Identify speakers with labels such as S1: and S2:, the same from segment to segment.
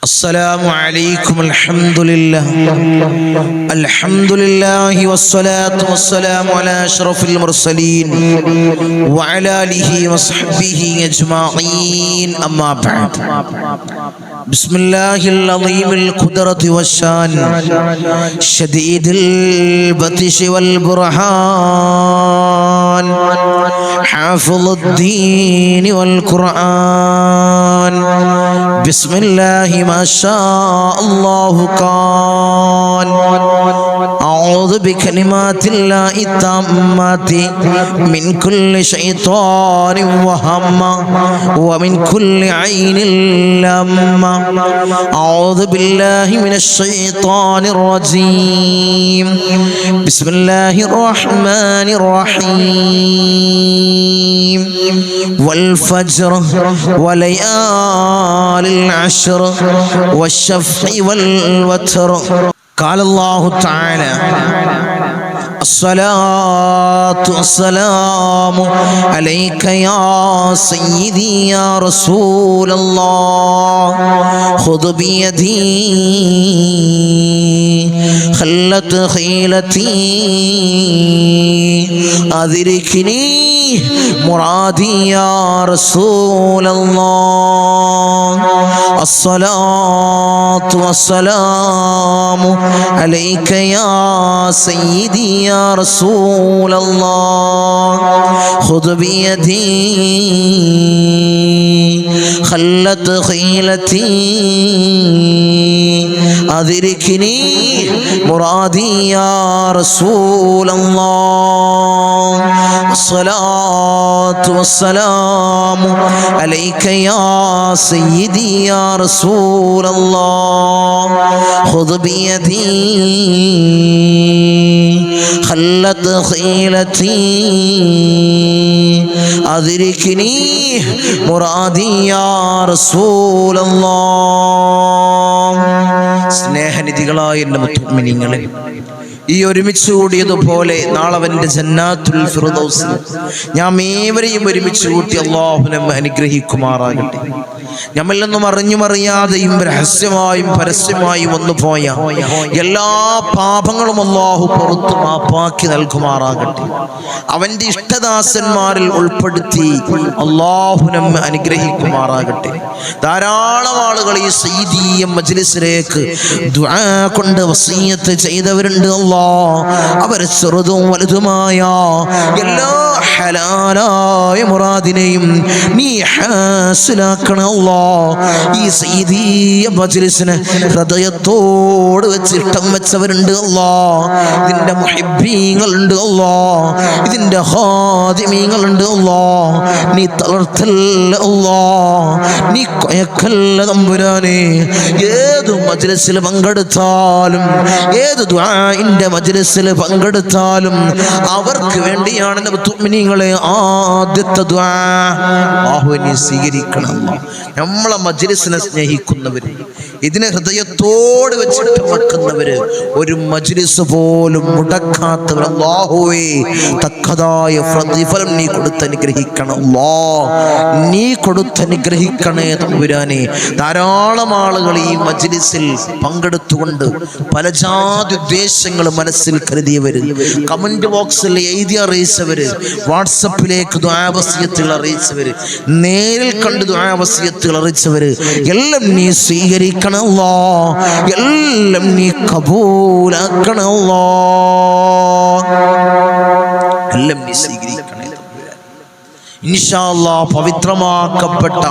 S1: السلام عليكم. الحمد لله والصلاة والسلام على أشرف المرسلين وعلى آله وصحبه أجمعين. أما بعد، بسم الله العظيم القدرة والشان شديد البطش والبرهان حافظ الدين والقرآن. بسم الله ما شاء الله كان. أعوذ بكلمات الله التامات من كل شيطان وهمة ومن كل عين لامة. أعوذ بالله من الشيطان الرجيم. بسم الله الرحمن الرحيم. والفجر وليال العشر والشفع والوتر. قال الله تعالى: الصلاة والسلام عليك يا سيدي يا رسول الله. خذ بيدي خلت خيلتي أدركني مرادي يا رسول الله. الصلاة والسلام عليك يا سيدي يا رسول الله. خذ بيدي خلت خيلتي أدركني مرادي يا رسول الله. الصلاة والسلام عليك يا سيدي يا رسول الله. خذ بيدي خلت خيلتي أدركني مرادي يا رسول الله. സ്നേഹനിധികളായ എൻ്റെ മുഅ്മിനീങ്ങളെ, ഈ ഒരുമിച്ച് കൂടിയതുപോലെ നാളെ അവൻ്റെ ജന്നാത്തുൽ ഫിർദൗസിൽ നാം ഏവരെയും ഒരുമിച്ച് കൂട്ടി അല്ലാഹു നമ്മെ അനുഗ്രഹിക്കുമാറാകട്ടെ. നമ്മിൽ നിന്നും അറിഞ്ഞും അറിയാതെയും രഹസ്യമായും പരസ്യമായും വന്നുപോയ എല്ലാ പാപങ്ങളും അല്ലാഹു പുറത്തു മാപ്പാക്കി നൽകുമാറാകട്ടെ. അവൻ്റെ ഇഷ്ടദാസന്മാരിൽ ഉൾപ്പെടുത്തി അല്ലാഹു നമ്മെ അനുഗ്രഹിക്കുമാറാകട്ടെ. ധാരാളം ആളുകൾ ഈ സയ്യിദീയ മജ്ലിസിലേക്ക് ദുആ കൊണ്ട് വസിയ്യത്ത് ചെയ്തവരുണ്ട്. അവർ ചെറുതും വലുതുമായ എല്ലാ ഹലാലായ മുറാദിനെയും നീ ഹാസിലാക്കണം അല്ലാഹ്. ഈ സയ്യിദീയ മജ്ലിസിനെ ഹൃദയത്തോട് വെച്ച് ഇഷ്ടം വെച്ചവരുണ്ട് അല്ലാഹ്. ഇതിന്റെ മുഹിബ്ബീങ്ങളുണ്ട് അല്ലാഹ്. ഇതിന്റെ ഖാദിമീങ്ങളുണ്ട് അല്ലാഹ്. നീ തളർത്തല്ല അല്ലാഹ്, നീ കൊയക്കല്ല തമ്പുരാനെ. ഏത് മജ്ലിസിൽ പങ്കെടുത്താലും, ഏത് ദുആഇന്റെ മജ്ലിസിൽ പങ്കെടുത്താലും അവർക്ക് വേണ്ടിയാണ് മുഅ്മിനീങ്ങളെ ആദ്യത്തെ ദുആ. അല്ലാഹുവിനെ സ്വീകരിക്കണം. നമ്മളെ മജ്ലിസിനെ സ്നേഹിക്കുന്നവര്, ഇതിനെ ഹൃദയത്തോട് വെച്ചിട്ട് വെക്കുന്നവര്, ഒരു മജ്ലിസ് പോലും മുടക്കാത്തവർ, അല്ലാഹുവേ തക്കതായ പ്രതിഫലം നീ കൊടുത്തനുഗ്രഹിക്കണം അല്ലാഹ്. നീ കൊടുത്തനുഗ്രഹിക്കണേ തമ്പുരാനെ. ധാരാളം ആളുകൾ ഈ മജ്ലിസിൽ പങ്കെടുത്തുകൊണ്ട് പല ജാതി ഉദ്ദേശങ്ങൾ മനസ്സിൽ കരുതിയവര്, കമന്റ് ബോക്സിൽ എഴുതി അറിയിച്ചവര്, വാട്സപ്പിലേക്ക് ദുആ വസിയത്തുകൾ അറിയിച്ചവര്, നേരിൽ കണ്ട് ദുആ വസിയത്തുകൾ അറിയിച്ചവര്, എല്ലാം നീ സ്വീകരിക്കണം അല്ലാഹ്. എല്ലാം നീ കബൂലാക്കണം അല്ലാഹ്. എല്ലാം നീ സ്വീകരിക്കണേ ഇൻഷാ അല്ലാഹ്. പവിത്രമാക്കപ്പെട്ട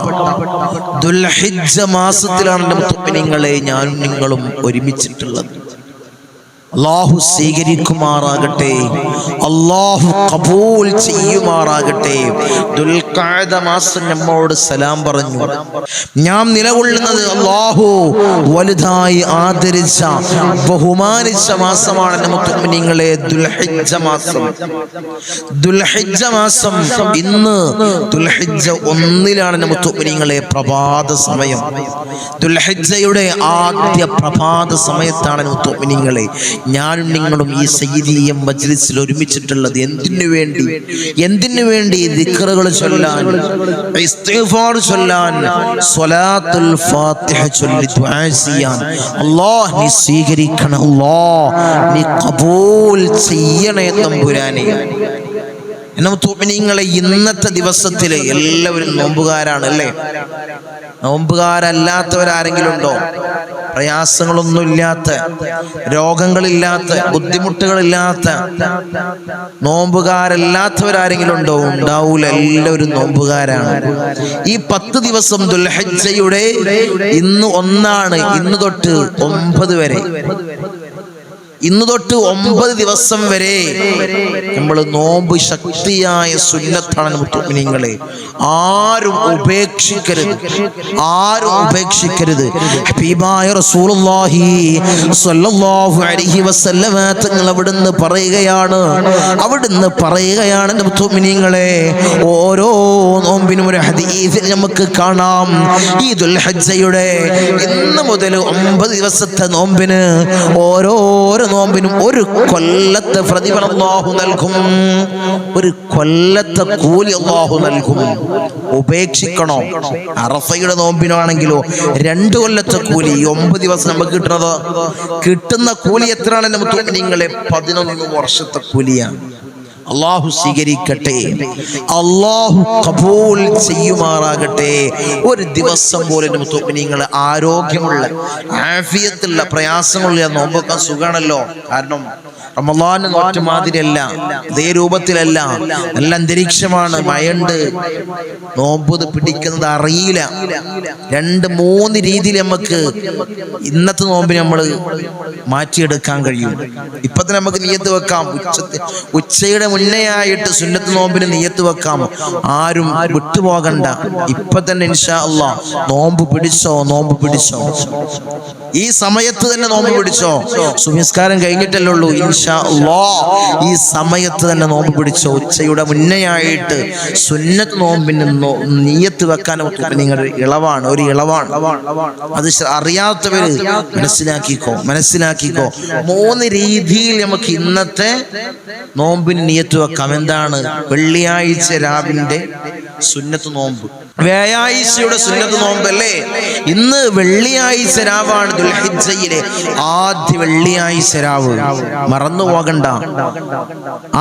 S1: ദുൽഹിജ്ജ മാസത്തിലാണ് മുഅ്മിനീങ്ങളെ ഞാനും നിങ്ങളും ഒരുമിച്ചിട്ടുള്ളത്. അല്ലാഹു സ്വീകരിക്കുമാറാകട്ടെ, അല്ലാഹു കബൂൽ ചെയ്യുമാറാകട്ടെ. ദുൽഖഅദ മാസം നമ്മോട് സലാം പറഞ്ഞു. ഞാൻ നിലകൊള്ളുന്നത് അല്ലാഹു വലുതായി ആദരിച്ച ബഹുമാനിച്ച മാസമാണ് മുഅ്മിനീങ്ങളെ ദുൽഹിജ്ജ മാസം. ദുൽഹിജ്ജ മാസം ഇന്ന് ദുൽഹിജ്ജ 1 മുഅ്മിനീങ്ങളെ പ്രഭാത സമയം. ദുൽഹിജ്ജയുടെ ആദ്യ പ്രഭാത സമയത്താണ് മുഅ്മിനീങ്ങളെ ഞാനും നിങ്ങളും ഈ സയ്യിദിയ മജ്ലിസിൽ ഒരുമിച്ചിട്ടുള്ളത് എന്തിനു വേണ്ടി ദിക്റുകൾ ചൊല്ലാൻ, ഇസ്തിഗ്ഫാർ ചൊല്ലാൻ, സ്വലാത്തുൽ ഫാത്തിഹ ചൊല്ലി ദുആ ചെയ്യാൻ. അല്ലാഹ് നീ സ്വീകരിക്കണം, അല്ലാഹ് നീ ഖബൂൽ ചെയ്യണേ തമ്പുരാനെ. മുഅ്മിനീങ്ങളെ, ഇന്നത്തെ ദിവസത്തില് എല്ലാവരും നോമ്പുകാരാണ് അല്ലേ? നോമ്പുകാരല്ലാത്തവരാരെങ്കിലും ഉണ്ടോ? പ്രയാസങ്ങളൊന്നുമില്ലാത്ത, രോഗങ്ങളില്ലാത്ത, ബുദ്ധിമുട്ടുകളില്ലാത്ത നോമ്പുകാരല്ലാത്തവരാരെങ്കിലും ഉണ്ടോ? ഉണ്ടാവൂല, എല്ലാവരും നോമ്പുകാരാണ്. ഈ 10 ദിവസം ദുൽഹിജ്ജയുടെ ഇന്ന് 1 ഇന്ന് തൊട്ട് 9 വരെ, ഇന്ന് തൊട്ട് 9 ദിവസം വരെ നമ്മൾ നോമ്പ് ശക്തിയായ സുന്നത്താണ് മുഅ്മിനീങ്ങളെ. ആരും ഉപേക്ഷിക്കരുത്. ഹബീബായ റസൂലുള്ളാഹി സ്വല്ലല്ലാഹു അലൈഹി വസല്ലമ തങ്ങൾ അവിടുന്ന് പറയുകയാണ് മുഅ്മിനീങ്ങളെ, ഓരോ നോമ്പിനും ഒരു ഹദീസിൽ നമുക്ക് കാണാം, ഈ ദുൽഹിജ്ജയുടെ ഇന്ന് മുതൽ 9 ദിവസത്തെ നോമ്പിന് ഓരോരോ നോമ്പിനും ഒരു കൊല്ലത്തെ പ്രതിഫലം അല്ലാഹു നൽകും, ഒരു കൊല്ലത്തെ കൂലി അല്ലാഹു നൽകും. ഉപേക്ഷിക്കണോ? അറഫയുടെ നോമ്പിനാണെങ്കിലോ 2 കൊല്ലത്തെ കൂലി. 9 ദിവസം നമുക്ക് കിട്ടുന്ന കൂലി എത്രയാണ്? നമുക്ക് നിങ്ങളെ 11 വർഷത്തെ കൂലിയാണ്. അല്ലാഹു സ്വീകരിക്കട്ടെ, അല്ലാഹു ഖബൂൽ ചെയ്യുമാറാകട്ടെ. ഒരു ദിവസം പോലും മുഅ്മിനീങ്ങൾ ആരോഗ്യമുള്ള, ആഫിയത്തുള്ള, പ്രയാസമുള്ള നോമ്പൊക്കെ സുഖാണല്ലോ. കാരണം റമളാൻ നോറ്റ മാതിരിയല്ല, അതേ രൂപത്തിലല്ല. നല്ല അന്തരീക്ഷമാണ്, മഴയുണ്ട്, നോമ്പ് പിടിക്കുന്നത് അറിയില്ല. 2-3 രീതിയിൽ നമുക്ക് ഇന്നത്തെ നോമ്പിന് നമ്മൾ മാറ്റിയെടുക്കാൻ കഴിയും. ഇപ്പൊ തന്നെ നമുക്ക് നിയ്യത്ത് വെക്കാം, ഉച്ചയുടെ മുന്നേ ആയിട്ട് സുന്നത്ത് നോമ്പിന് നിയ്യത്ത് വെക്കാം. ആരും വിട്ടുപോകണ്ട. ഇപ്പൊ തന്നെ ഇൻഷാ അല്ലാഹ് നോമ്പ് പിടിച്ചോ. ഈ സമയത്ത് തന്നെ നോമ്പ് പിടിച്ചോ. സുനിസ്കാരം കഴിഞ്ഞിട്ടല്ലേ ഉള്ളൂ. ഇൻഷാ അല്ലാഹ് ഈ സമയത്ത് തന്നെ നോമ്പ് പിടിച്ചോ. ഉച്ചയുടെ മുന്നേ ആയിട്ട് സുന്നത്ത് നോമ്പിന് നിയ്യത്ത് വെക്കാൻ നിങ്ങളുടെ ഇളവാണ്, ഒരു ഇളവാണ്. അത് അറിയാത്തവര് മനസ്സിലാക്കിക്കോ. 3 രീതിയിൽ നമുക്ക് ഇന്നത്തെ നോമ്പിന് നിയ്യത്ത് വെക്കാം. എന്താണ്? വെള്ളിയാഴ്ച രാവിന്റെ സുന്നത്ത് നോമ്പ്, വ്യാഴാഴ്ചയുടെ സുന്നത്ത് നോമ്പ് അല്ലേ? ഇന്ന് വെള്ളിയാഴ്ച രാവാണ്, ദുൽഹിജ്ജയിലെ ആദ്യ വെള്ളിയാഴ്ച രാവ്. മറന്നു പോകണ്ട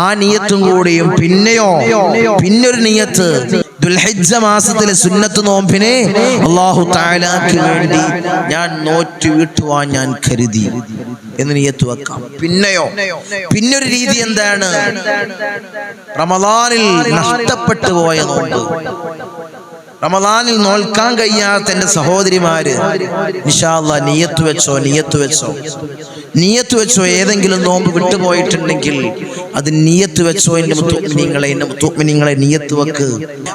S1: ആ നിയ്യത്തും കൂടിയും. പിന്നൊരു നിയ്യത്ത്, ദുൽഹിജ്ജ മാസത്തിലെ സുന്നത്ത് നോമ്പിനെ അല്ലാഹു തആലാക്ക് വേണ്ടി ഞാൻ നോറ്റ് വീട്ടുവാൻ ഞാൻ കരുതി എന്ന് നിയ്യത്ത് വെക്കാം. പിന്നൊരു രീതി എന്താണ്? റമളാനിൽ നഷ്ടപ്പെട്ടു പോയ നോമ്പ്, റമളാനിൽ നോൽക്കാൻ കഴിയാത്ത എൻ്റെ സഹോദരിമാര് ഇൻഷാ അല്ലാഹ് നിയ്യത്ത് വെച്ചോ. ഏതെങ്കിലും നോമ്പ് വിട്ടുപോയിട്ടുണ്ടെങ്കിൽ അത് നിയ്യത്ത് വെച്ചോ. എൻ്റെ മുഅ്മിനീങ്ങളെ നിയ്യത്ത് വെക്ക്.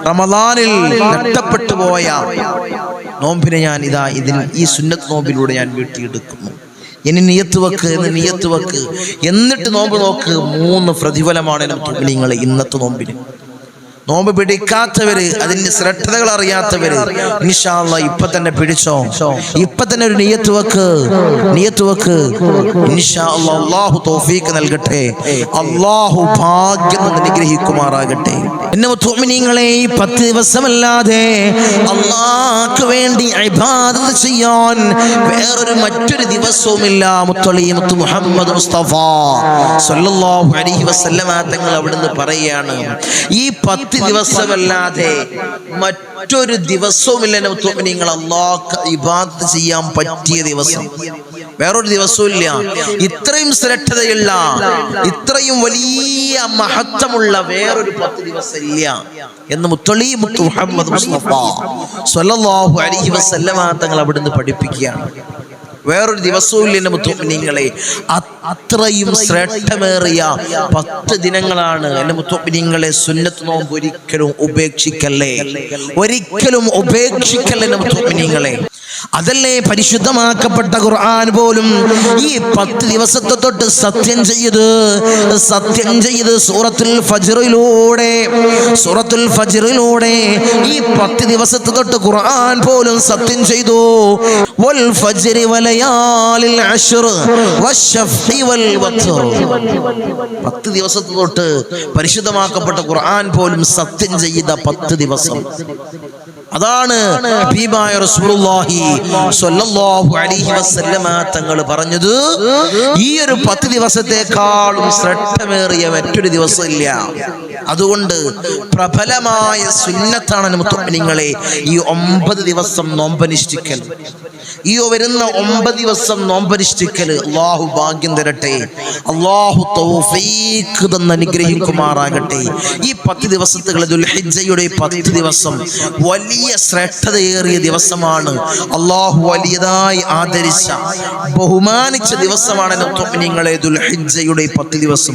S1: റമളാനിൽ നഷ്ടപ്പെട്ടു പോയ നോമ്പിനെ ഞാൻ ഈ സുന്നത്ത് നോമ്പിലൂടെ ഞാൻ വീട്ടിയെടുക്കുന്നു. ഇനി നിയ്യത്ത് വെക്ക്. എന്നിട്ട് നോമ്പ് നോക്ക്. 3 പ്രതിഫലമാണ് എൻ്റെ മുഅ്മിനീങ്ങളെ ഇന്നത്തെ നോമ്പിന്. നോമ്പ് പിടിക്കാത്തവര്, അതിന്റെ ശ്രദ്ധകൾ അറിയാത്തവര് ഇൻഷാ അല്ലാഹ് ഇപ്പൊ തന്നെ പിടിച്ചോ. ഇപ്പൊ തന്നെ ഒരു നിയ്യത്ത് വെക്ക്. ഇൻഷാ അല്ലാഹ് അല്ലാഹു തൗഫീഖ് നൽകട്ടെ. അല്ലാഹു ഭാഗ്യം അനുഗ്രഹിക്കുമാറാകട്ടെ. എന്നെ മുഅ്മിനീങ്ങളെ, ഈ 10 ദിവസമല്ലാതെ അല്ലാഹുവിന് വേണ്ടി ഇബാദത്ത് ചെയ്യാൻ മറ്റൊരു ദിവസവുമില്ല. മുത്ത് മുഹമ്മദ് മുസ്തഫ സ്വല്ലല്ലാഹു അലൈഹി വസല്ലമ തങ്ങൾ അവിടുന്ന് പറയുകയാണ്, ഈ 10 ദിവസമല്ലാതെ മറ്റൊരു ദിവസവുമില്ല മുഅ്മിനീങ്ങൾ അല്ലാഹുവിന് ഇബാദത്ത് ചെയ്യാൻ പറ്റിയ ദിവസം. വേറൊരു ദിവസവും ഇല്ല. ഇത്രയും ശ്രദ്ധതയുള്ള, ഇത്രയും വലിയ മഹത്വമുള്ള വേറൊരു 10 ദിവസം ഇല്ല എന്ന് മുത്ത് മുഹമ്മദ് മുസ്തഫ സ്വല്ലല്ലാഹു അലൈഹി വസല്ലമ തങ്ങൾ അവിടുന്ന് പഠിപ്പിക്കുകയാണ്. വേറൊരു ദിവസവും ഇല്ല മുഅ്മിനീങ്ങളെ. അത്രയും ശ്രേഷ്ഠമേറിയ 10 ദിനങ്ങളാണ് എൻ്റെ മുഅ്മിനീങ്ങളെ. സുന്നത്ത് നോമ്പ് ഒരിക്കലും ഉപേക്ഷിക്കല്ലേ എൻ്റെ മുഅ്മിനീങ്ങളെ. അതല്ലേ പരിശുദ്ധമാക്കപ്പെട്ട ഖുർആൻ പോലും ഈ 10 ദിവസത്തെ തൊട്ട് സത്യം ചെയ്ത് സൂറത്തുൽ ഫജ്റിലൂടെ സൂറത്തുൽ ഫജ്റിലൂടെ ഈ 10 ദിവസത്തെ തൊട്ട് ഖുർആൻ പോലും സത്യം ചെയ്തു. വൽ ഫജ്രി വലയാലിൽ അശ്ർ വശഫി വൽ വത്ർ. 10 ദിവസത്തെ തൊട്ട് പരിശുദ്ധമാക്കപ്പെട്ട ഖുർആൻ പോലും സത്യം ചെയ്ത 10 ദിവസം. അതാണ് ഹബീബായ റസൂലുള്ളാഹി സ്വല്ലല്ലാഹു അലൈഹി വസല്ലമ തങ്ങൾ പറഞ്ഞത്, ഈ ഒരു 10 ദിവസത്തെക്കാളും ശ്രേഷ്ഠമേറിയ മറ്റൊരു ദിവസമില്ല. അതുകൊണ്ട് പ്രബലമായ സുന്നത്താണ് മുഅ്മിനീങ്ങളെ ഈ 9 ദിവസം നോമ്പനുഷ്ഠിക്കൽ. ഈ വരുന്ന 9 ദിവസം നോമ്പനുഷ്ഠിക്കൽ അല്ലാഹു ഭാഗ്യം തരട്ടെ, അല്ലാഹു തൗഫീഖ് തന്ന് അനുഗ്രഹിക്കുമാറാകട്ടെ. ഈ 10 ദിവസത്തുകൾ ദുൽഹിജ്ജയുടെ 10 ദിവസം വലിയ ശ്രേഷ്ഠതയേറിയ ദിവസമാണ്. അല്ലാഹു വലിയതായി ആദരിച്ച ബഹുമാനിച്ച ദിവസമാണ് മുഅ്മിനീങ്ങളെ ദുൽഹിജ്ജയുടെ 10 ദിവസം.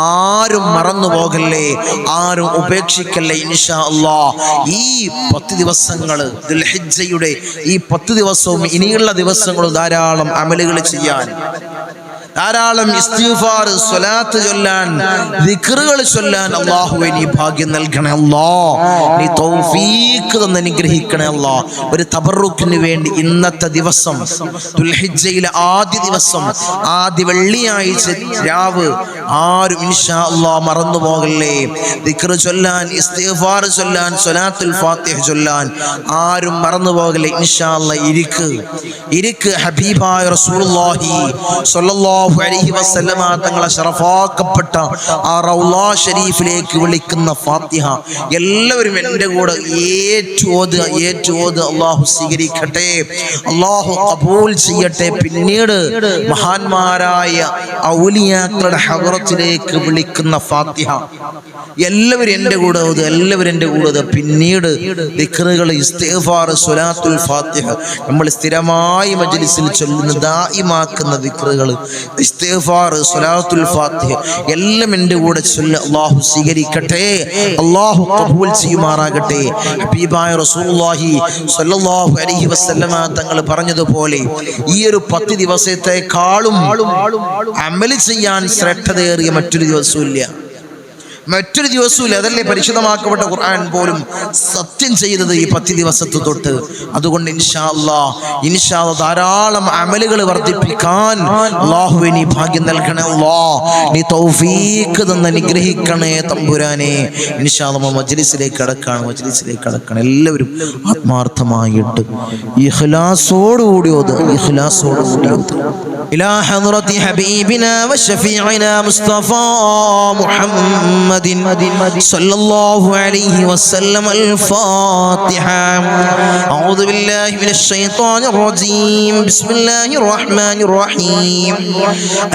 S1: ആരും മറന്നു പോകല്ലേ, ആരും ഉപേക്ഷിക്കല്ലേ. ഇൻഷാ അല്ലാഹ് ഈ 10 ദിവസങ്ങൾ ദുൽഹിജ്ജയുടെ ഈ 10 ദിവസവും ഇനിയുള്ള ദിവസങ്ങളും ധാരാളം അമലുകൾ ചെയ്യാൻ, ധാരാളം ഇസ്തിഗ്ഫാർ, സ്വലാത്ത് ചൊല്ലാൻ, ദിക്റുകൾ ചൊല്ലാൻ അല്ലാഹുവേ നീ ഭാഗ്യം നൽകണേ അല്ലാഹ്. നീ തൗഫീഖ് തന്ന് അനുഗ്രഹിക്കണേ അല്ലാഹ്. ഒരു തബറുക്കിന് വേണ്ടി ഇന്നത്തെ ദിവസം ദുൽഹിജ്ജയിലെ ആദ്യ ദിവസം, ആദ്യ വെള്ളിയാഴ്ച രാവ് ആരും ഇൻഷാ അല്ലാഹ് മറന്നു പോകല്ലേ. ദിക്റ് ചൊല്ലാൻ, ഇസ്തിഗ്ഫാർ ചൊല്ലാൻ, സ്വലാത്തുൽ ഫാത്തിഹ ചൊല്ലാൻ ആരും മറന്നു പോകല്ലേ. ഇൻഷാ അല്ലാഹ് ഇരിക്ക് ഹബീബായ റസൂലുള്ളാഹി സ്വല്ലല്ലാഹു അലൈഹി വസല്ലമ തങ്ങളെ ശറഫാക്കപ്പെട്ട ആ റൗളാ ഷരീഫിലേക്ക് വിളിക്കുന്ന ഫാത്തിഹ എല്ലാവരും എൻ്റെ കൂടെ ഏറ്റുഓത് അല്ലാഹു സ്വീകരിക്കട്ടെ, അല്ലാഹു ഖബൂൽ ചെയ്യട്ടെ. പിന്നീട് മഹാന്മാരായ ഔലിയാക്കളുടെ ഹദ്റത്തിലേക്ക് വിളിക്കുന്ന ഫാത്തിഹ എല്ലാവരും എൻ്റെ കൂടെ ഓത്. പിന്നീട് ദിക്റുകൾ, ഇസ്തിഗ്ഫാർ, സ്വലാത്തുൽ ഫാത്തിഹ നമ്മൾ സ്ഥിരമായി മജ്ലിസിൽ ചൊല്ലുന്ന ദായിമാക്കുന്ന ദിക്റുകൾ, ഇസ്തിഗ്ഫാർ, സ്വലാത്തുൽ ഫാത്തിഹ എല്ലാം എൻ്റെ കൂടെ ചൊല്ല്. അല്ലാഹു സ്വീകരിക്കട്ടെ, അല്ലാഹു ഖബൂൽ ചെയ്യുമാറാകട്ടെ. ഹബീബായ റസൂലുള്ളാഹി സ്വല്ലല്ലാഹു അലൈഹി വസല്ലമ തങ്ങൾ പറഞ്ഞതുപോലെ ഈ ഒരു 10 ദിവസത്തെക്കാളും അമൽ ചെയ്യാൻ ശ്രേഷ്ഠതയേറിയ മറ്റൊരു ദിവസമില്ല. അതല്ലേ പരിശുദ്ധമാക്കപ്പെട്ട ഖുർആൻ പോലും സത്യം ചെയ്തത് ഈ 10 ദിവസത്തെ തൊട്ട്. അതുകൊണ്ട് ഇൻഷാ അല്ലാഹ് ധാരാളം അമലുകൾ വർദ്ധിപ്പിക്കാൻ അല്ലാഹുവേ നീ ഭാഗ്യം നൽകണേ അല്ലാഹ്. നീ തൗഫീഖ് തന്ന് അനുഗ്രഹിക്കണേ തമ്പുരാനെ. ഇൻഷാ അല്ലാഹ് മജ്ലിസിലേക്ക് കടക്കണം. എല്ലാവരും ആത്മാർത്ഥമായിട്ട് ഇഖ്ലാസോടുകൂടി ഓത്. ഇലാ ഹദ്റത്തി ഹബീബിനാ വശഫീഇനാ മുസ്തഫ മുഹമ്മദ് صلى الله عليه وسلم. الفاتحة. أعوذ بالله من الشيطان الرجيم. بسم الله الرحمن الرحيم.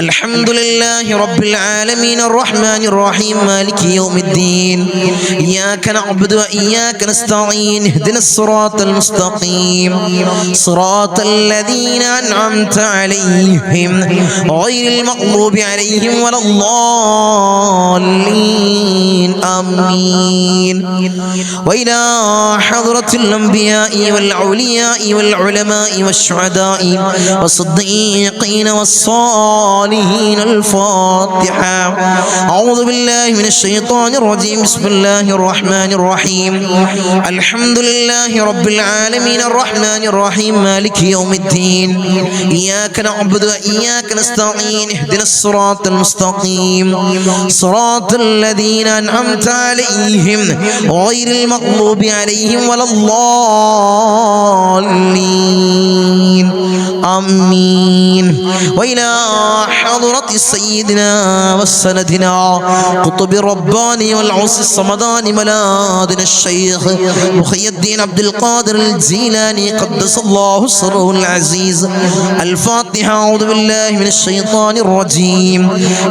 S1: الحمد لله رب العالمين الرحمن الرحيم مالك يوم الدين. إياك نعبد وإياك نستعين. اهدنا الصراط المستقيم صراط الذين أنعمت عليهم غير المغضوب عليهم ولا الضالين. آمين. وإلى حضرة الأنبياء والأولياء والعلماء والشهداء والصديقين والصالحين. الفاتحة. أعوذ بالله من الشيطان الرجيم. بسم الله الرحمن الرحيم. الحمد لله رب العالمين الرحمن الرحيم مالك يوم الدين. إياك نعبد وإياك نستعين. اهدنا الصراط المستقيم صراط الذين أنعمت عليهم غير المغضوب عليهم ولا الضالين. آمين. وإلى حضرة سيدنا وسندنا قطب الرباني والعوس الصمدان ملاذنا الشيخ محي الدين عبد القادر الجيلاني قدس الله سره العزيز. الفاتحة. أعوذ بالله من الشيطان الرجيم.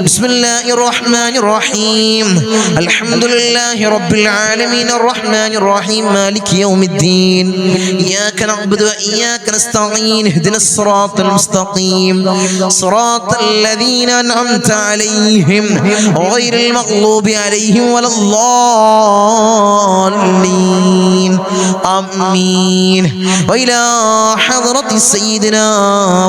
S1: بسم الله الرحمن الرحيم. الحمد لله رب العالمين الرحمن الرحيم مالك يوم الدين. إياك نعبد وإياك نستعين. اهدنا الصراط المستقيم صراط الذين أنعمت عليهم غير المغضوب عليهم ولا الضالين. آمين. وإلى حضرة سيدنا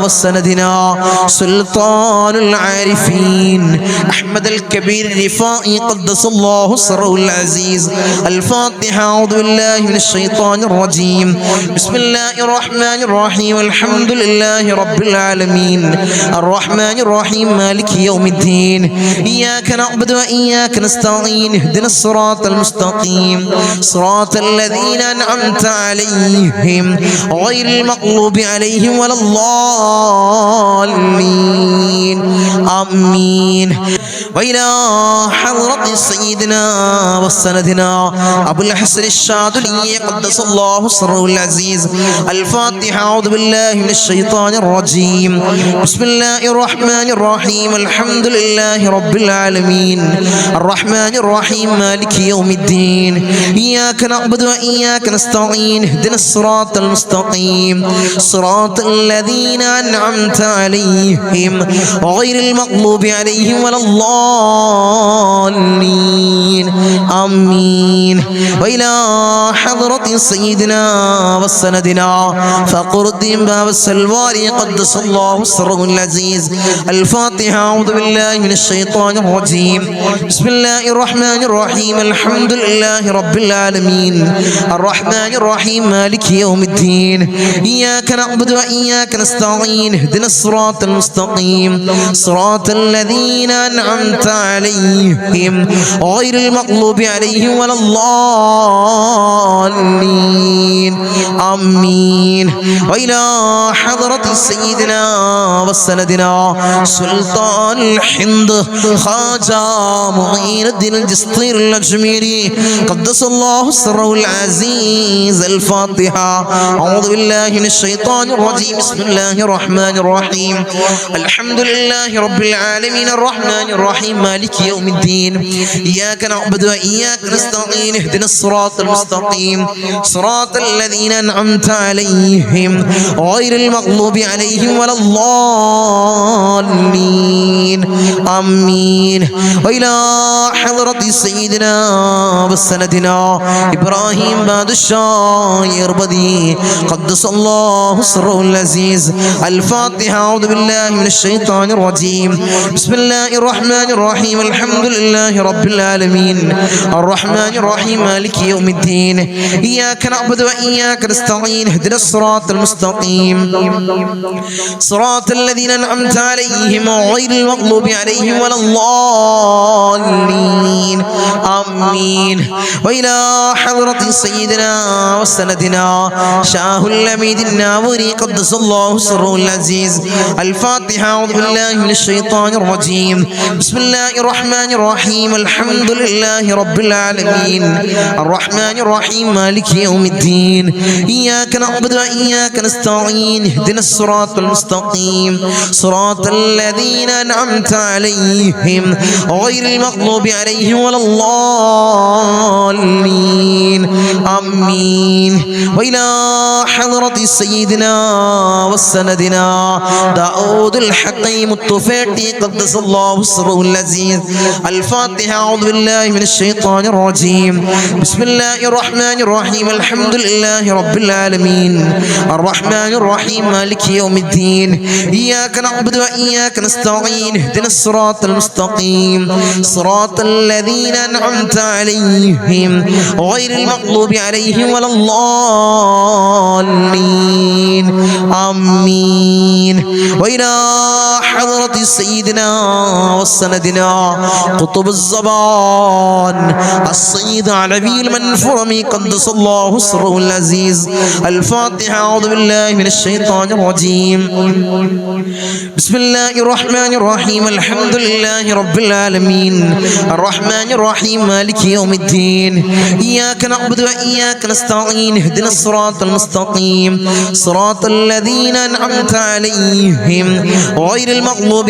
S1: وسندنا سلطان العارفين أحمد الكبير الرفاعي قدس الله سره العزيز. الفاتحة. أعوذ بالله من الشيطان الرجيم. بسم الله الرحمن الرحيم. الحمد لله رب العالمين الرحمن الرحيم مالك يوم الدين إياك نعبد وإياك نستعين اهدنا الصراط المستقيم صراط الذين أنعمت عليهم غير المغضوب عليهم ولا الضالين آمين. وإلى حضرة سيدنا وسندنا أبو الحسن الشاذلي قدس الله سره العزيز. الفاتحة. أعوذ بالله من الشيطان الرجيم. بسم الله الرحمن الرحيم. الحمد لله رب العالمين الرحمن الرحيم مالك يوم الدين إياك نعبد وإياك نستعين اهدنا الصراط المستقيم صراط الذين أنعمت عليهم غير المغضوب عليهم ولا الضالين آمين. وإلى حضرة سيدنا وسندنا فقر الدين باب السلواري قدس الله سره العزيز. الفاتحة. أعوذ بالله من الشيطان الرجيم. بسم الله الرحمن الرحيم. الحمد لله رب العالمين الرحمن الرحيم مالك يوم الدين إياك نعبد وإياك نستعين اهدنا الصراط المستقيم صراط الذين أنعمت عليهم غير المغضوب عليهم ولا الضالين آمين. وإلى حضرة سيدنا وسندنا سلطان الهند خواجة معين الدين الجسطير الأجميري قدس الله سره العزيز. الفاتحة. أعوذ بالله من الشيطان الرجيم. بسم الله الرحمن الرحيم. الحمد لله رب العالمين الرحمن الرحيم مالك يوم الدين إياك نعبد وإياك نستعين اهدنا الصراط المستقيم صراط الذين أنعمت عليهم غير المغضوب عليهم ولا الضالين آمين. وإلى حضرة سيدنا وسندنا إبراهيم بادشاه يربدي قدس الله سره العزيز. الفاتحة. أعوذ بالله من الشيطان الرجيم. بسم الله الرحمن الرحيم. الحمد لله رب العالمين الرحمن الرحيم مالك يوم الدين إياك نعبد وإياك نستعين اهدنا الصراط المستقيم صراط الذين أنعمت عليهم غير المغضوب عليهم ولا الضالين آمين. وإلى حضرة سيدنا وسندنا شاه الأميد الناوري قدس الله سره العزيز. الفاتحة. أعوذ بالله من الشيطان الرجيم. بسم الله الرحمن الرحيم. الحمد لله رب العالمين الرحمن الرحيم مالك يوم الدين إياك نعبد وإياك نستعين اهدنا الصراط المستقيم صراط الذين أنعمت عليهم غير المغضوب عليهم ولا الضالين آمين. وإلى حضرة سيدنا وسندنا داود الحكيم الطفيلي قدس الله سره العزيز. الفاتحة. أعوذ بالله من الشيطان الرجيم. بسم الله الرحمن الرحيم. الحمد لله رب العالمين الرحمن الرحيم مالك يوم الدين إياك نعبد وإياك نستعين اهدنا الصراط المستقيم صراط الذين أنعمت عليهم غير المغضوب عليهم ولا الضالين آمين. وإلى حضرة سيدنا وسندنا قطب الزمان السيد علوي المنفرمي قدس الله سره العزيز. الفاتحة. أعوذ بالله من الشيطان الرجيم. بسم الله الرحمن الرحيم. الحمد لله رب العالمين الرحمن الرحيم مالك يوم الدين إياك نعبد وإياك نستعين اهدنا الصراط المستقيم صراط الذين أنعمت عليهم غير المغضوب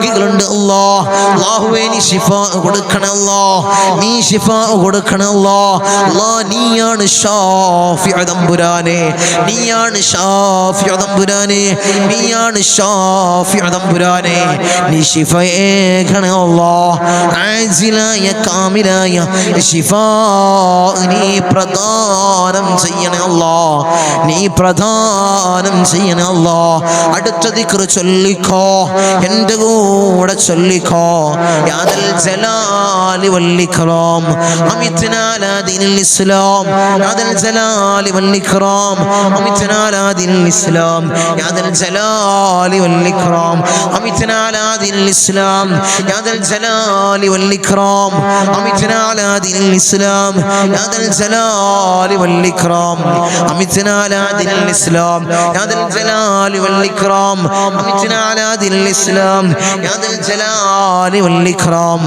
S1: രോഗികളുണ്ട് അല്ലാ, അല്ലാഹുവേ നീ ശിഫാ കൊടുക്കണേ അല്ലാ, നീ ശിഫാ കൊടുക്കണേ അല്ലാ. അല്ലാ നീയാണ് ഷാഫി തമ്പുരാനെ, നീയാണ് ഷാഫി തമ്പുരാനെ, നീയാണ് ഷാഫി തമ്പുരാനെ. നീ ശിഫയേകണേ അല്ലാ, ആജിലായ കാമിലായ ശിഫാ നീ പ്രദാനം ചെയ്യണേ അല്ലാ, നീ പ്രദാനം ചെയ്യണേ അല്ലാ. അടുത്ത ദിക്ർ ചൊല്ലിക്കോ, എൻ്റെ കൂടെ ചൊല്ലിക്കോ. യാദൽ ജലാലി വൽ ഇക്റാം അമിത്നാ അലാ ദീനിൽ ഇസ്ലാം, യാദൽ ജലാലി വൽ ഇക്റാം അമിത്നാ അലാ ദീനിൽ ഇസ്ലാം, യാദൽ ജലാലി വൽ ഇക്റാം അമിത്നാ അലാ ദീനിൽ ഇസ്ലാം, യാദൽ ജലാലി വൽ ഇക്റാം അമിത്നാ അലാ ദീനിൽ ഇസ്ലാം, യാദൽ ജലാലി വൽ ഇക്റാം അമിത്നാ അലാ ദീനിൽ ഇസ്ലാം, യാദൽ ജലാലി വൽ ഇക്റാം അമിത്നാ അലാ ദീനിൽ ഇസ്ലാം, യാദൽ ജലാലി വൽ ഇക്റാം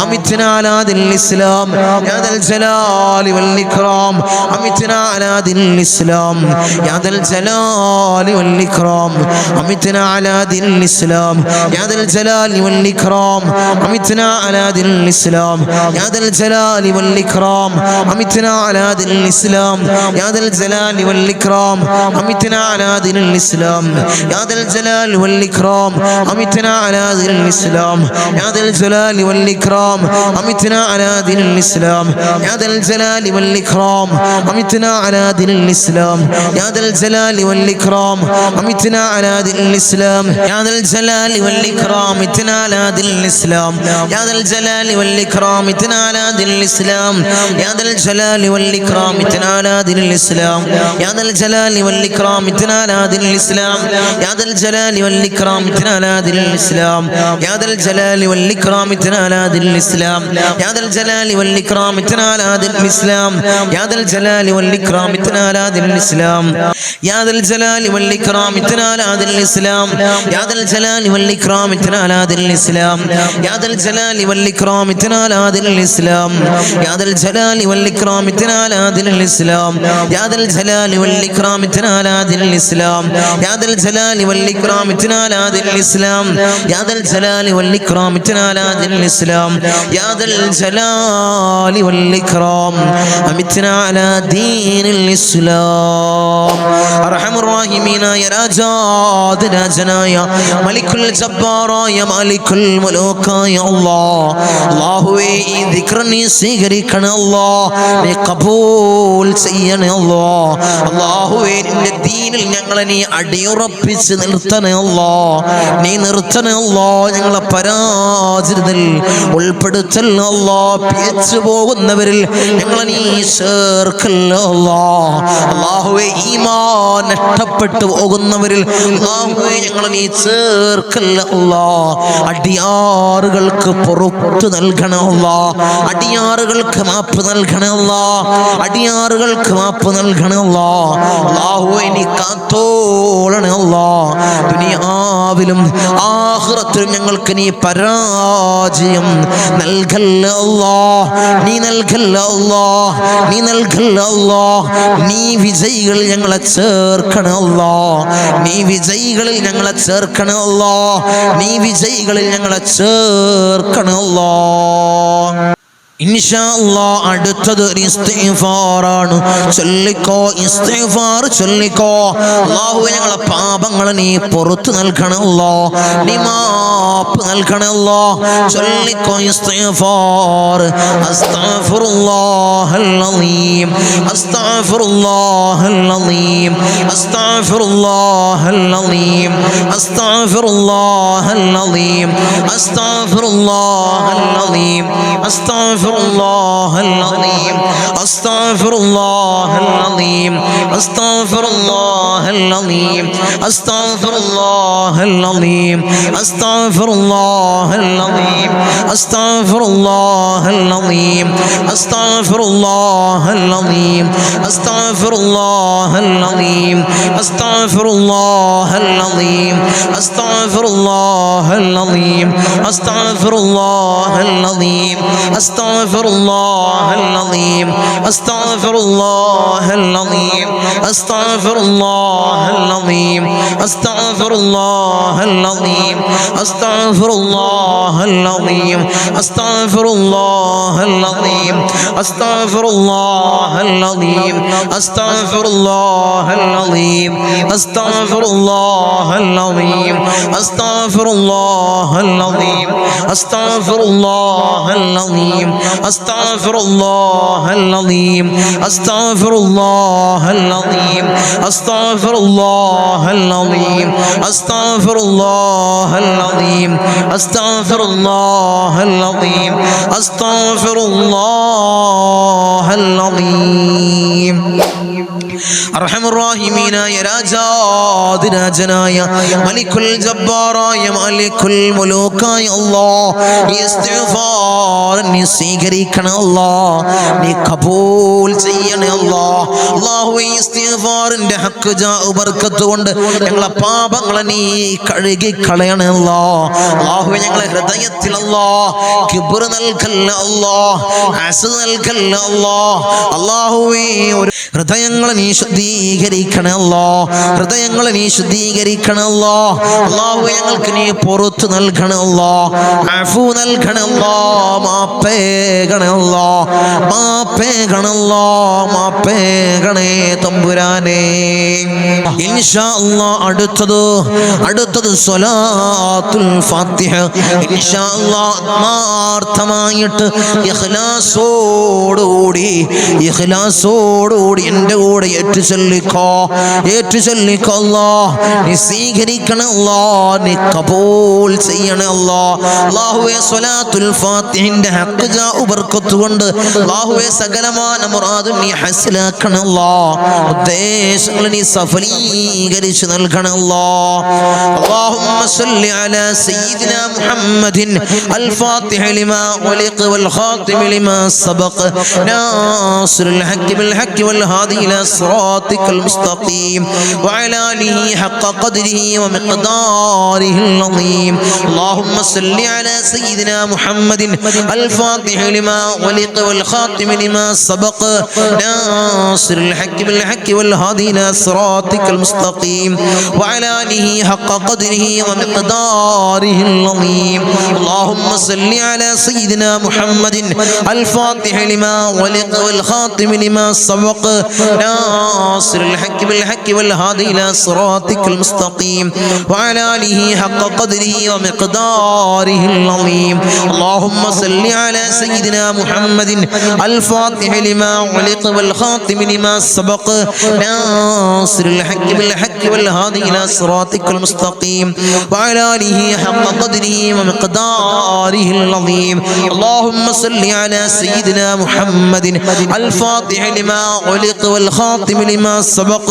S1: അമിത്നാ അലാ ദീനിൽ ഇസ്ലാം, യാദൽ ജലാലി വൽ ഇക്റാം അമിത്നാ അലാ ദീനിൽ ഇസ്ലാം, യാദൽ ജലാലി വൽ ഇക്റാം അമിത്നാ അലാ ദീനിൽ ഇസ്ലാം, യാദൽ ജലാലി വൽ ഇക്റാം അമിത്നാ അലാ ദീനിൽ ഇസ്ലാം, യാദൽ ജലാലി വൽ ഇക്റാം അമിത്നാ അലാ ദീനിൽ ഇസ്ലാം, യാദൽ ജലാലി വൽ ഇക്റാം അമിത്നാ അലാ ദീനിൽ ഇസ്ലാം, യാദൽ ജലാലി വൽ ഇക്റാം അമിത്നാ അലാ ദീനിൽ ഇസ്ലാം, യാദൽ ജലാലി വൽ ഇക്റാം അമിത്നാ അലാ ദീനിൽ ഇസ്ലാം, യാദൽ ജലാലി വൽ ഇക്റാം അമിത്നാ അലാ ദീനിൽ ഇസ്ലാം, യാദൽ ജലാലി വൽ ഇക്റാം അമിത്നാ അലാ ദീനിൽ ഇസ്ലാം, യാദൽ ജലാലി വൽ ഇക്റാം അമിത്നാ അലാ ദീനിൽ ഇസ്ലാം, യാദൽ ജലാലി വൽ ഇക്റാം അമിത്നാ അലാ ദീനിൽ ഇസ്ലാം, യാദൽ ജലാലി വൽ ഇക്റാം അമിത്നാ അലാ ദീനിൽ ഇസ്ലാം, യാദൽ ജലാലി വൽ ഇക്റാം അമിത്നാ അലാ ദീനിൽ ഇസ്ലാം, യാദൽ ജലാലി വൽ ഇക്റാം അമിത്നാ അലാ ദീനിൽ ഇസ്ലാം, യാദൽ ജലാലി വൽ ഇക്റാം അമിത്നാ അലാ ദീനിൽ ഇസ്ലാം, യാദൽ ജലാലി വൽ ഇക്റാം അമിത്നാ അലാ ദീനിൽ ഇസ്ലാം, യാദൽ ജലാലി വൽ ഇക്റാം അമിത്നാ അലാ ദീനിൽ ഇസ്ലാം, യാദൽ ജലാലി വൽ ഇക്റാം അമിത്നാ അലാ ദീനിൽ ഇസ്ലാം, യാദൽ ജലാലി വൽ ഇക്റാം അമിത്നാ അലാ ദീനിൽ ഇസ്ലാം, യാദൽ ജലാലി വൽ ഇക്റാം അമിത്നാ അലാ ദീനിൽ ഇസ്ലാം, യാദൽ ജലാലി വൽ ഇക്റാം അമിത്നാ അലാ ദീനിൽ ഇസ്ലാം, യാദൽ ജലാലി വൽ ഇക്റാം അമിത്നാ അലാ ദീനിൽ ഇസ്ലാം, യാദൽ ജലാലി വൽ ഇക്റാം അമിത്നാ അലാ ദീനിൽ ഇസ്ലാം, യാദൽ ജലാലി വൽ ഇക്റാം അമിത്നാ അലാ ദീനിൽ ഇസ്ലാം, യാദൽ ജലാലി വൽ ഇക്റാം അമിത്നാ അലാ ദീനിൽ ഇസ്ലാം. അർഹമുർ റഹീമീനായ രാജാതിരാജനായ മലിക്കുൽ ജബ്ബാറായ മാലിക്കുൽ മുലൂക്കായ അല്ലാഹ്, അല്ലാഹുവേ ഈ ദിക്ർ നീ സ്വീകരിക്കണേ അല്ലാഹ്, നീ ഖബൂൽ ചെയ്യണേ അല്ലാഹ്. അല്ലാഹുവേ നിന്റെ ദീനിൽ ഞങ്ങളെ നീ അടിയുറപ്പിച്ച് നിർത്തണേ അല്ലാഹ്, നീ നിർത്തണേ അല്ലാഹ്. ഞങ്ങളെ പരാജിതരിൽ ഉൾപ്പെടുത്തല്ലേ അല്ലാഹ്, പിഴച്ചു പോകുന്നവരിൽ ഞങ്ങളെ നീ ചേർക്കല്ലേ അല്ലാഹ്. അല്ലാഹുവേ ഈമാൻ നഷ്ടപ്പെട്ടു പോകുന്നവരിൽ അല്ലാഹുവേ ഞങ്ങളെ നീ ചേർക്കല്ലേ അല്ലാഹ്. അടിയാറുകൾക്ക് പുറത്തു നൽകണേ അല്ലാഹ്, അടിയാറുകൾക്ക് മാപ്പ് നൽകണേ അല്ലാഹ്, അടിയാറുകൾക്ക് മാപ്പ് നൽകണേ അല്ലാഹ്. അല്ലാഹുവേ നീ കാത്തോളണേ അല്ലാഹ്. ദുനിയാവിലും ആഖിറത്തിലും ഞങ്ങൾക്ക് നീ പരാജയം നൽകല്ലേ അല്ലാഹ്, നീ നൽകല്ലേ അല്ലാഹ്, നീ നൽകല്ലേ അല്ലാഹ്. നീ വിജയികളിൽ ഞങ്ങളെ ചേർക്കണേ അല്ലാഹ്, നീ വിജയികളിൽ ഞങ്ങളെ ചേർക്കണേ അല്ലാഹ്, നീ വിജയികളിൽ ഞങ്ങളെ ചേർക്കണേ അല്ലാഹ്. ഇൻഷാ അല്ലാഹ് അടുത്തത് ഒരു ഇസ്തിഗ്ഫാറാണ്. ചൊല്ലിക്കോ, ഇസ്തിഗ്ഫാർ ചൊല്ലിക്കോ. അല്ലാഹുവേ ഞങ്ങളെ പാപങ്ങളെ നീ പുറത്തു നൽകണേ അല്ലാഹ്, നീ മാപ്പ് നൽകണേ അല്ലാഹ്. ചൊല്ലിക്കോ ഇസ്തിഗ്ഫാർ. അസ്തഗ്ഫിറുല്ലാഹൽ അലീം, അസ്തഗ്ഫിറുല്ലാഹൽ അലീം, അസ്തഗ്ഫിറുല്ലാഹൽ അലീം, അസ്തഗ്ഫിറുല്ലാഹൽ അലീം, അസ്തഗ്ഫിറുല്ലാഹൽ അലീം, അസ്തഗ്ഫിറുല്ലാഹൽ അലീം, അസ്തഗ്ഫിറുല്ലാഹൽ അലീം, അസ്തഗ്ഫിറുല്ലാഹൽ അലീം, അസ്തഗ്ഫിറുല്ലാഹൽ അലീം, അസ്തഗ്ഫിറുല്ലാഹൽ അലീം, അസ്തഗ്ഫിറുല്ലാഹൽ അലീം, അസ്തഗ്ഫിറുല്ലാഹൽ അലീം, അസ്തഗ്ഫിറുല്ലാഹൽ അലീം, അസ്തഗ്ഫിറുല്ലാഹൽ അലീം, അസ്തഗ്ഫിറുല്ലാഹൽ അലീം, അസ്തഗ്ഫിറുല്ലാഹൽ അലീം, അസ്തഗ്ഫിറുല്ലാഹൽ അലീം, അസ്തഗ്ഫിറുല്ലാഹൽ അലീം, അസ്തഗ്ഫിറുല്ലാഹൽ العظيم أستغفر الله العظيم أستغفر الله العظيم أستغفر الله العظيم أستغفر الله العظيم أستغفر الله العظيم أستغفر الله العظيم أستغفر الله العظيم أستغفر الله العظيم أستغفر الله العظيم أستغفر الله العظيم أستغفر الله العظيم أستغفر الله العظيم أستغفر الله العظيم أستغفر الله العظيم അർഹമർ റഹീമീനായ രാജാതിരാജനായ മലിക്കുൽ ജബ്ബാറായ മലിക്കുൽ മുലൂക്കായ അല്ലാഹ് ഇസ്തിഗ്ഫാർ നീ സ്വീകരിക്കണം അല്ലാഹ് നീ കബൂൽ ചെയ്യണേ അല്ലാഹ് അല്ലാഹുവേ ഇസ്തിഗ്ഫാറിന്റെ ഹക്ക് ജാഉ ബർക്കത്ത് കൊണ്ട് ഞങ്ങളെ പാപങ്ങളെ നീ കഴുകി കളയണേ അല്ലാഹ് അല്ലാഹുവേ ഞങ്ങളെ ഹൃദയത്തിൽ അല്ലാഹ് കിബ്ർ നൽകല്ല അല്ലാഹ് ഹസദ് നൽകല്ല അല്ലാഹ് അല്ലാഹുവേ ഹൃദയങ്ങളെ നീ ശുദ്ധീകരിക്കണേ അല്ലാഹ് ഹൃദയങ്ങളെ നീ ശുദ്ധീകരിക്കണേ അല്ലാഹ് അല്ലാഹുവേ ഞങ്ങൾക്ക് നീ പുറത്തു നൽകണേ അല്ലാഹ് അഫു നൽകണേ അല്ലാഹ് മാപ്പേകണേ അല്ലാഹ് മാപ്പേകണേ അല്ലാഹ് മാപ്പേകണേ തമ്പുരാനേ ഇൻഷാ അല്ലാഹ് അടുത്തത് സ്വലാത്തുൽ ഫാത്തിഹ ഇൻഷാ അല്ലാഹ് ആത്മാർത്ഥമായിട്ട് ഇഖ്ലാസോടുകൂടി എൻ്റെ കൂടെ ഏറ്റു ചൊല്ലിക്കോ അല്ലാഹ് നീ സ്വീകരിക്കണേ അല്ലാഹ് നീ കബൂൽ ചെയ്യണേ അല്ലാഹ് അല്ലാഹുവേ സ്വലാത്തുൽ ഫാത്തിഹിന്റെ ഹഖ് ജാഉ ബർക്കത്ത് കൊണ്ട് അല്ലാഹുവേ സകലമാന മുറാദും നീ ഹസിലാക്കണേ അല്ലാഹ് ഉദ്ദേശങ്ങൾ നീ സഫലീകരിച്ചു നൽകണേ അല്ലാഹ് اللهم صل على سيدنا محمد الفاتح لما ولق والخاتم لما سبق ناصر الحق بالحق والهادي إلى صراطك المستقيم وعلى آله حق قدره ومقداره العظيم اللهم صل على سيدنا محمد الفاتح لما ولق والخاتم لما سبق ناصر الحق بالحق والهادي إلى صراطك المستقيم وعلى آله حق قدره ومقداره العظيم اللهم صل على سيدنا محمد الفاتح لما ولق والخاتم لما سبق ناصر الحق بالحق والهادي إلى صراطك المستقيم وعلى آله حق قدره ومقداره العظيم اللهم صل على سيدنا محمد الفاتح لما ولق والخاتم لما سبق ناصر الحق بالحق والهادي إلى صراطك المستقيم وعلى آله حق قدره ومقداره العظيم اللهم صل على سيدنا محمد الفاتح لما ولق والخاتم لما سبق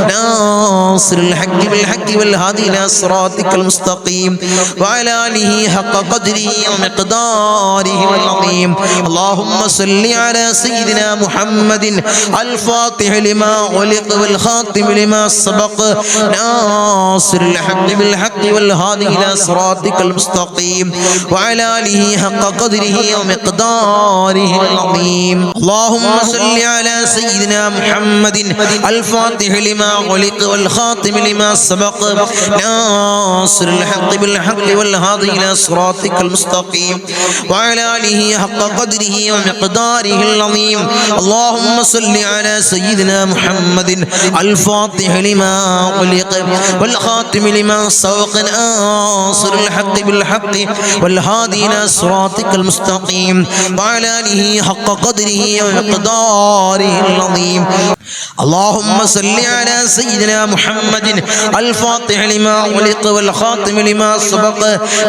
S1: ناصر الحق بالحق والهادي إلى صراطك المستقيم وعلى آله حق قدره ومقداره العظيم اللهم صل على سيدنا محمد الفاتح لما ولق والخاتم لما سبق ناصر الحق بالحق والهادي إلى صراطك المستقيم وعلى آله حق قدره ومقداره العظيم اللهم صل على سيدنا محمد الفاتح لما ولق والخاتم لما سبق ناصر الحق بالحق والهادي إلى صراطك المستقيم وعلى آله حق قدره ومقداره العظيم اللهم صل على سيدنا محمد الفاتح لما ولق والخاتم لما سبق ناصر الحق بالحق والهادي إلى صراطك المستقيم وعلى آله حق قدره ومقداره العظيم اللهم صل على سيدنا محمد الفاتح لما ولق والخاتم لما سبق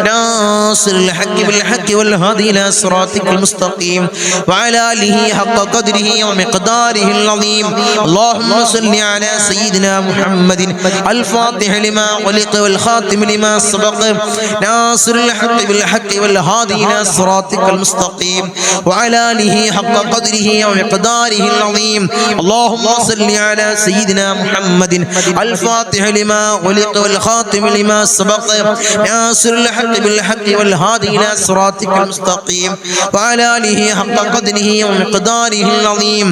S1: ناصر الحق بالحق والهادي إلى صراطك المستقيم وعلى آله حق قدره ومقداره العظيم اللهم صل على سيدنا محمد الفاتح لما ولق والخاتم لما سبق ناصر الحق بالحق والهادي إلى صراطك المستقيم وعلى آله حق قدره ومقداره العظيم اللهم صل على سيدنا محمد الفاتح لما غلق والخاتم لما سبق ناصر الحق بالحق والهادي إلى صراطك المستقيم وعلى آله حق قدره ومقداره العظيم.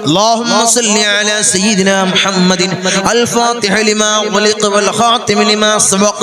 S1: اللهم صل على سيدنا محمد الفاتح لما غلق والخاتم لما سبق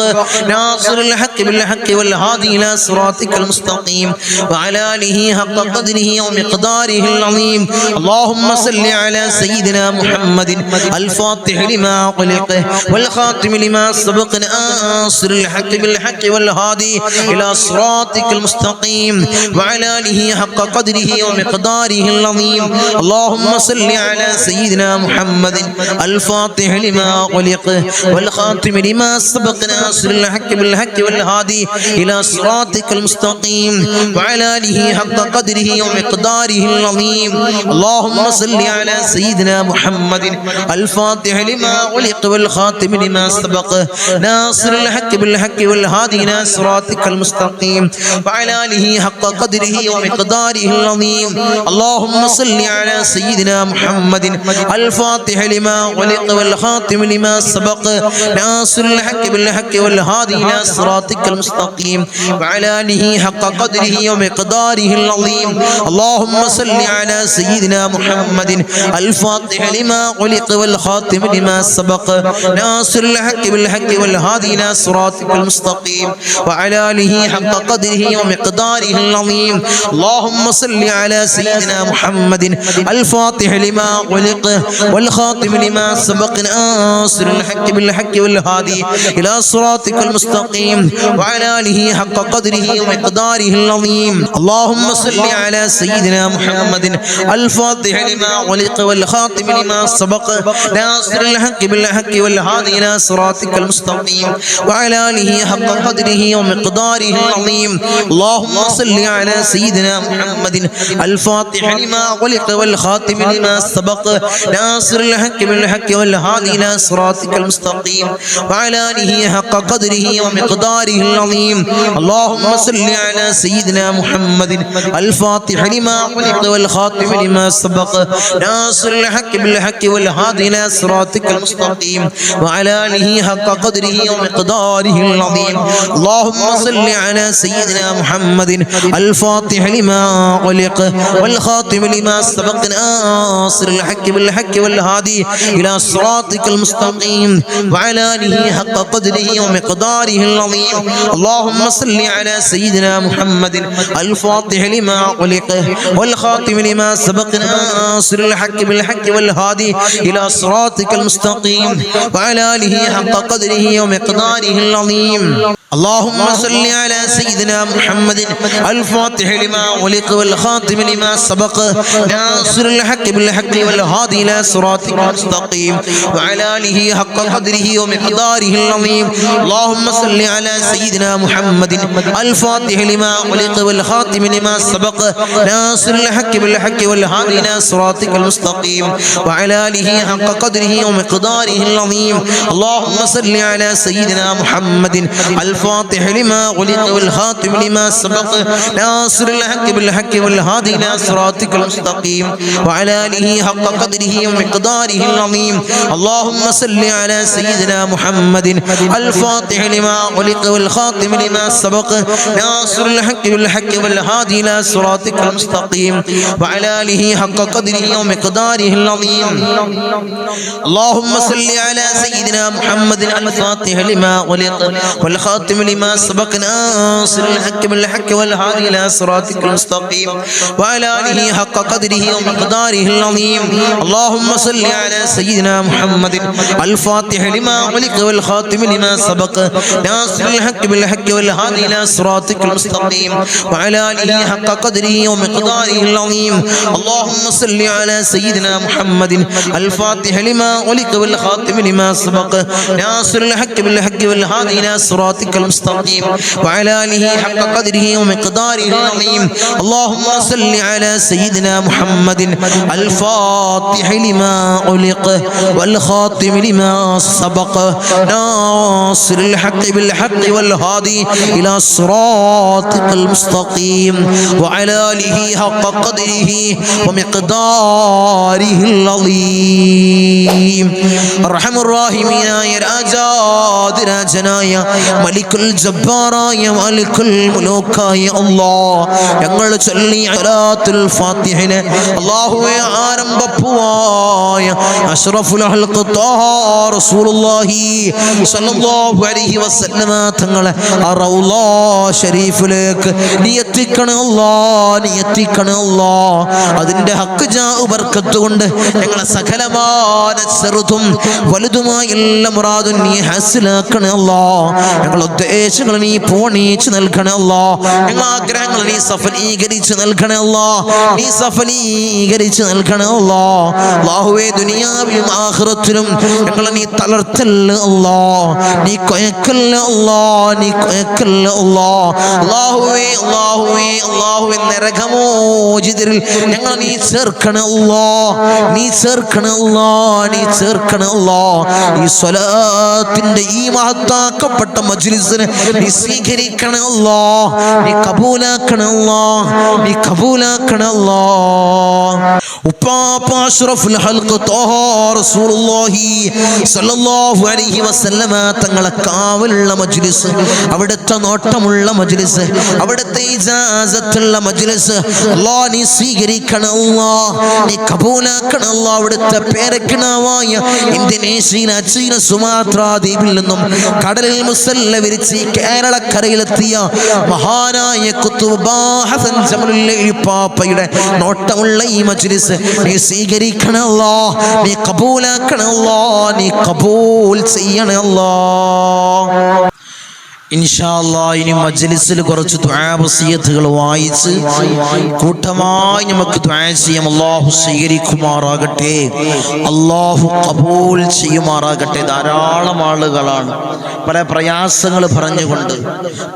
S1: ناصر الحق بالحق والهادي إلى صراطك المستقيم وعلى آله حق قدره ومقداره العظيم. اللهم صل على سيدنا محمد الفاتح لما غلق والخاتم لما سبق ناصر الحق بالحق والهادي إلى صراطك المستقيم وعلى آله حق قدره ومقداره العظيم. اللهم صل على سيدنا محمد الفاتح لما غلق والخاتم لما سبق ناصر الحق بالحق والهادي إلى صراطك المستقيم وعلى آله حق قدره ومقداره العظيم. اللهم صل على سيدنا محمد الفاتح لما غلق والخاتم لما سبق ناصر الحق بالحق والهادي إلى صراطك المستقيم وعلى آله حق قدره ومقداره العظيم. اللهم صل على سيدنا محمد الفاتح لما غلق والخاتم لما سبق ناصر الحق بالحق والهادي إلى صراطك المستقيم وعلى آله حق قدره ومقداره العظيم. اللهم صل على سيدنا محمد الفاتح لما غلق والخاتم لما سبق ناصر الحق بالحق والهادي إلى صراطك المستقيم وعلى آله حق قدره ومقداره العظيم. اللهم صل على سيدنا محمد الفاتح لما غلق والخاتم لما سبق ناصر الحق بالحق والهادي إلى صراطك المستقيم وعلى آله حق قدره ومقداره العظيم. اللهم صل على سيدنا محمد الفاتح لما غلق والخاتم لما سبق ناصر الحق بالحق والهادي إلى صراطك المستقيم وعلى آله حق قدره ومقداره العظيم. اللهم صل على سيدنا محمد الفاتح لما غلق والخاتم لما سبق ناصر الحق بالحق والهادي إلى صراطك المستقيم وعلى آله حق قدره ومقداره العظيم. اللهم صل على سيدنا محمد الفاتح لما غلق والخاتم لما سبق ناصر الحق بالحق والهادي إلى صراطك المستقيم وعلى آله حق قدره ومقداره العظيم. اللهم صل على سيدنا محمد الفاتح لما غلق والخاتم لما سبق ناصر الحق بالحق والهادي إلى صراطك المستقيم وعلى آله حق قدره ومقداره العظيم. اللهم صل على سيدنا محمد الفاتح لما غلق والخاتم لما سبق ناصر الحق بالحق والهادي إلى صراطك المستقيم وعلى آله حق قدره ومقداره العظيم. اللهم صل على سيدنا محمد الفاتح لما غلق والخاتم لما سبق ناصر الحق بالحق والهادي إلى صراطك المستقيم وعلى آله حق قدره ومقداره العظيم. اللهم صل على سيدنا محمد الفاتح لما غلق والخاتم لما سبق ناصر الحق بالحق والهادي إلى صراطك المستقيم وعلى آله حق قدره ومقداره العظيم. اللهم صل على سيدنا محمد الفاتح لما غلق والخاتم لما سبق ناصر الحق بالحق والهادي إلى صراطك المستقيم وعلى آله حق قدره ومقداره العظيم. اللهم صل على سيدنا محمد الفاتح لما غلق والخاتم لما سبق ناصر الحق بالحق والهادي إلى صراطك المستقيم وعلى آله حق قدره ومقداره العظيم. اللهم صل على سيدنا محمد الفاتح لما غلق والخاتم لما سبق ناصر الحق بالحق والهادي إلى صراطك المستقيم وعلى آله حق قدره ومقداره العظيم. اللهم صل على سيدنا محمد الفاتح لما غلق والخاتم لما سبق ناصر الحق بالحق والهادي إلى صراطك المستقيم وعلى آله حق قدره ومقداره العظيم. اللهم صل على سيدنا محمد الفاتح لما غلق والخاتم لما سبق ناصر الحق بالحق والهادي إلى صراطك المستقيم وعلى آله حق قدره ومقداره العظيم اللهم صل على سيدنا محمد الفاتح لما أغلق والخاتم لما سبق ناصر الحق بالحق والهادي إلى صراطك المستقيم وعلى آله حق قدره ومقداره العظيم أرحم الراحمين يا രാജാതിരാജനായ മലിക്കുൽ ജബ്ബാറായ മലിക്കുൽ മുലൂക്കായ അല്ലാഹ് ഞങ്ങൾ ചൊല്ലി സലാത്തുൽ ഫാത്തിഹിനെ അല്ലാഹുവേ ആരംഭപ്പുവായ അഷ്റഫുൽ ഖൽഖ് ത്വാഹ റസൂലുള്ളാഹി സ്വല്ലല്ലാഹു അലൈഹി വസല്ലമ തങ്ങളെ റൗള ശരീഫിലേക്ക് നീ എത്തിക്കണേ അല്ലാഹ്, നീ എത്തിക്കണേ അല്ലാഹ്. അതിന്റെ ഹക്ക് ജാ ബർക്കത്ത് കൊണ്ട് ഞങ്ങളെ സകലമായ ചെറുതും വലുതുമായ എല്ലാ മുറാദും നീ ഹാസിലാക്കണേ അല്ലാഹ്. ഞങ്ങളുടെ ഉദ്ദേശങ്ങൾ നീ പൂർണ്ണീകരിച്ച് നൽകണേ അല്ലാഹ്. ഞങ്ങളുടെ ആഗ്രഹങ്ങൾ നീ സഫലീകരിച്ച് നൽകണേ അല്ലാഹ്, നീ സഫലീകരിച്ച് നൽകണേ അല്ലാഹ്. അല്ലാഹുവേ ദുനിയാവിലും ആഖിറത്തിലും ഞങ്ങളെ നീ തളർത്തല്ല അല്ലാഹ്, നീ കൊയക്കല്ല അല്ലാഹ്, നീ കൊയക്കല്ല അല്ലാഹ്. അല്ലാഹുവേ അല്ലാഹുവേ അല്ലാഹുവേ നരകമോചിതരിൽ ഞങ്ങളെ നീ ചേർക്കണേ അല്ലാഹ്, നീ ചേർക്കണേ അല്ലാഹ്, നീ ചേർക്കണേ അല്ലാഹ്. ഈ സ്വലാത്തിന്റെ ഈ മഹത്താക്കപ്പെട്ട മജ്ലിസിനെ നീ സ്വീകരിക്കണേ അല്ലാഹ്, നീ കബൂലാക്കണേ അല്ലാഹ്, നീ കബൂലാക്കണേ അല്ലാഹ്. ഉപ്പാപ്പ അഷ്റഫുൽ ഖൽഖ് ത്വാഹ റസൂലുള്ളാഹി സ്വല്ലല്ലാഹു അലൈഹി വസല്ലമ തങ്ങളെ കാവലുള്ള മജ്ലിസ്, അവിടുത്തെ നോട്ടമുള്ള മജ്ലിസ്, അവിടുത്തെ ഇജാസത്തുള്ള മജ്ലിസ് അല്ലാഹ് നീ സ്വീകരിക്കണേ അല്ലാഹ്, നീ കബൂലാക്കണേ അല്ലാഹ്. അവിടുത്തെ പേരക്കിണാവായ ഇന്തോനേഷ്യയിൽ ചീന സുമാത്ര ദ്വീപിൽ നിന്നും കടലിൽ മുസല്ല വിരിച്ച് കേരളക്കരയിലെത്തിയ മഹാനായ ഖുത്ബ് ഹസൻ ജമലുൽ പാപ്പയുടെ നോട്ടമുള്ള ഈ മജ്ലിസ് നീ സ്വീകരിക്കണേ അല്ലാഹ്, നീ കബൂലാക്കണേ അല്ലാഹ്, നീ കബൂൽ ചെയ്യണേ അല്ലാഹ്. ഇൻഷാ അല്ലാഹ് ഇനി മജ്ലിസിൽ കുറച്ച് ദുആ വസിയത്തുകൾ വായിച്ച് കൂട്ടമായി നമുക്ക് ദുആ ചെയ്യാം. അല്ലാഹു സ്വീകരിക്കുമാറാകട്ടെ, അല്ലാഹു കബൂൽ ചെയ്യുമാറാകട്ടെ. ധാരാളം ആളുകളാണ് പല പ്രയാസങ്ങൾ പറഞ്ഞുകൊണ്ട്,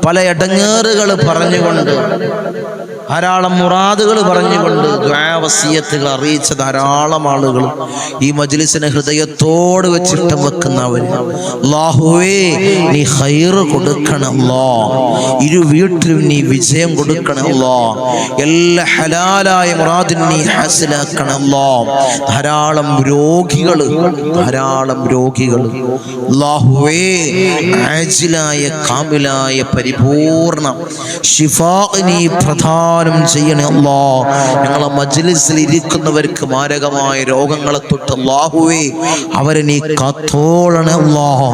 S1: പല ഇടങ്ങേറുകൾ പറഞ്ഞുകൊണ്ട്, ധാരാളം മുറാദുകൾ പറഞ്ഞുകൊണ്ട് ദുആ വസിയത്തുകൾ അറിയിച്ച ധാരാളം ആളുകൾ ഈ മജ്ലിസിനെ ഹൃദയത്തോട് വെച്ചിട്ട് വെക്കുന്നവർ. അല്ലാഹുവേ നീ ഖൈർ കൊടുക്കണം അല്ലാഹ്, ഇരു വീട്ടിലും നീ വിജയം കൊടുക്കണം അല്ലാഹ്, എല്ലാ ഹലാലായ മുറാദിനും നീ ഹാസിലാക്കണം അല്ലാഹ്. ധാരാളം രോഗികൾ അല്ലാഹുവേ ആജിലായ കാമിലായ പരിപൂർണ ശിഫാ നീ പ്രധാനം ചെയ്യണേ അല്ലാഹ്. ഞങ്ങളെ മജ്ലിസിൽ ഇരിക്കുന്നവർക്ക് മാരകമായ രോഗങ്ങളെ തൊട്ട് അല്ലാഹുവേ അവരെ നീ കാത്തോളണേ അല്ലാഹ്,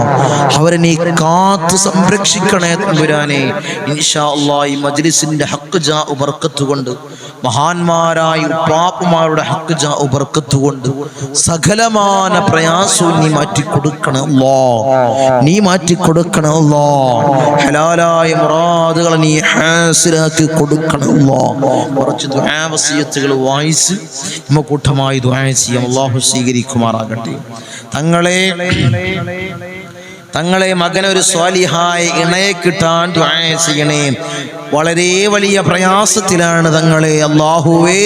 S1: അവരെ നീ കാത്തു സംരക്ഷിക്കണേ തമ്പുരാനെ. ഇൻഷാ അല്ലാഹ് ഈ മജ്ലിസിന്റെ ഹക്ക് ജാ ബർക്കത്ത് കൊണ്ട്, മഹാന്മാരായ പാപ്പമാരുടെ ഹക്ക് ജാ ബർക്കത്ത് കൊണ്ട് സകലമാന പ്രയാസവും നീ മാറ്റിക്കൊടുക്കണം അല്ലാഹ്, നീ മാറ്റിക്കൊടുക്കണം അല്ലാഹ്. ഹലാലായ മുറാദുകൾ നീ ഹാസിലാക്കി കൊടുക്കണം അല്ലാഹ്. കുറച്ച് ദുആ വസിയത്തുകൾ വായിച്ച് നമ്മ കൂട്ടമായി ദുആ ചെയ്യാം. അല്ലാഹു സ്വീകരിക്കുമാറാകട്ടെ. തങ്ങളെ മകനൊരു സ്വാലിഹായ ഇണയെ കിട്ടാൻ ദുആ ചെയ്യണേ. വളരെ വലിയ പ്രയാസത്തിലാണ് തങ്ങളെ. അല്ലാഹുവേ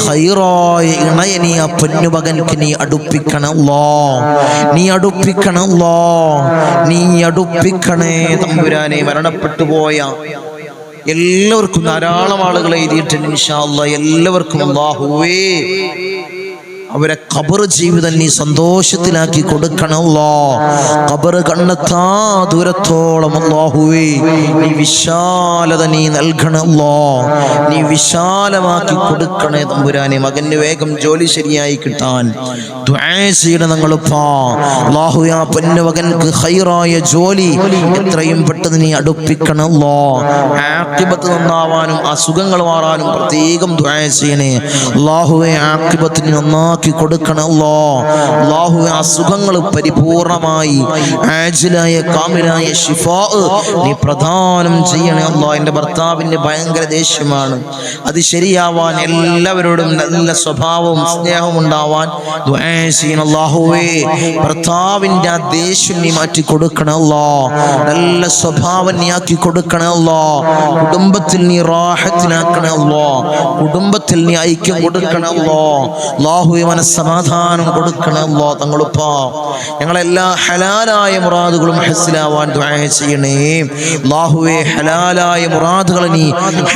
S1: ഖൈറായ ഇണയെ നീ ആ പൊന്നുമകൻക്ക് നീ അടുപ്പിക്കണം അല്ലാഹ്, നീ അടുപ്പിക്കണം അല്ലാഹ്, നീ അടുപ്പിക്കണേ തമ്പുരാനെ. മരണപ്പെട്ടു പോയ എല്ലാവർക്കും ധാരാളം ആളുകൾ എഴുതിയിട്ടുണ്ട്. ഇൻഷാ അല്ലാഹ് എല്ലാവർക്കും അല്ലാഹുവേ അവരെ ഖബർ ജീവിതം നീ സന്തോഷത്തിലാക്കി കൊടുക്കണം അല്ലാഹ്. ഖബർ കണ്ണെത്താ ദൂരത്തോളം അല്ലാഹുവേ നീ വിശാലത നീ നൽകണം അല്ലാഹ്, നീ വിശാലമാക്കി കൊടുക്കണേ തമ്പുരാനെ. മകന് വേഗം ജോലി ശരിയായി കിട്ടാൻ ദുആ ചെയ്യണം ഞങ്ങളിപ്പാ. അല്ലാഹുവേ ആ പൊന്നു മകൻക്ക് ഖൈറായ ജോലി എത്രയും പെട്ടെന്ന് നീ അടുപ്പിക്കണം അല്ലാഹ്. ആഖിബത്ത് നന്നാവാനും അസുഖങ്ങൾ മാറാനും പ്രത്യേകം ദുആ ചെയ്യണേ അല്ലാഹുവേ. ആഖിബത്ത് നീ നന്നാക്കി ഷിഫയാക്കി കൊടുക്കണം അല്ലാഹുവേ അസുഖങ്ങൾ പരിപൂർണമായി ആജിലായ കാമിലായ ഷിഫാ നീ പ്രദാനം ചെയ്യണേ അല്ലാഹ്. എൻ്റെ ഭർത്താവിന് ഭയങ്കര ദേഷ്യമാണ്, അത് ശരിയാവാൻ എല്ലാവരോടും നല്ല സ്വഭാവവും സ്നേഹവും ഉണ്ടാവാൻ ദുആ ചെയ്യണം അല്ലാഹുവേ. ഭർത്താവിൻ്റെ ആ ദേഷ്യം നീ മാറ്റി കൊടുക്കണം അല്ലാഹ്, നല്ല സ്വഭാവം നീ ആക്കി കൊടുക്കണം അല്ലാഹ്. കുടുംബത്തിൽ നീ റാഹത്തിലാക്കണം അല്ലാഹ്, കുടുംബത്തിൽ നീ ഐക്യം കൊടുക്കണം അല്ലാഹ്. അല്ലാഹുവേ മനസ്സമാധാനം കൊടുക്കണം അല്ലാഹ്. തങ്ങളുപ്പാ ഞങ്ങളെല്ലാ ഹലാലായ മുറാദുകളും ഹസ്സിലാവാൻ ദുആ ചെയ്യണേ അല്ലാഹുവേ. ഹലാലായ മുറാദുകളെ നീ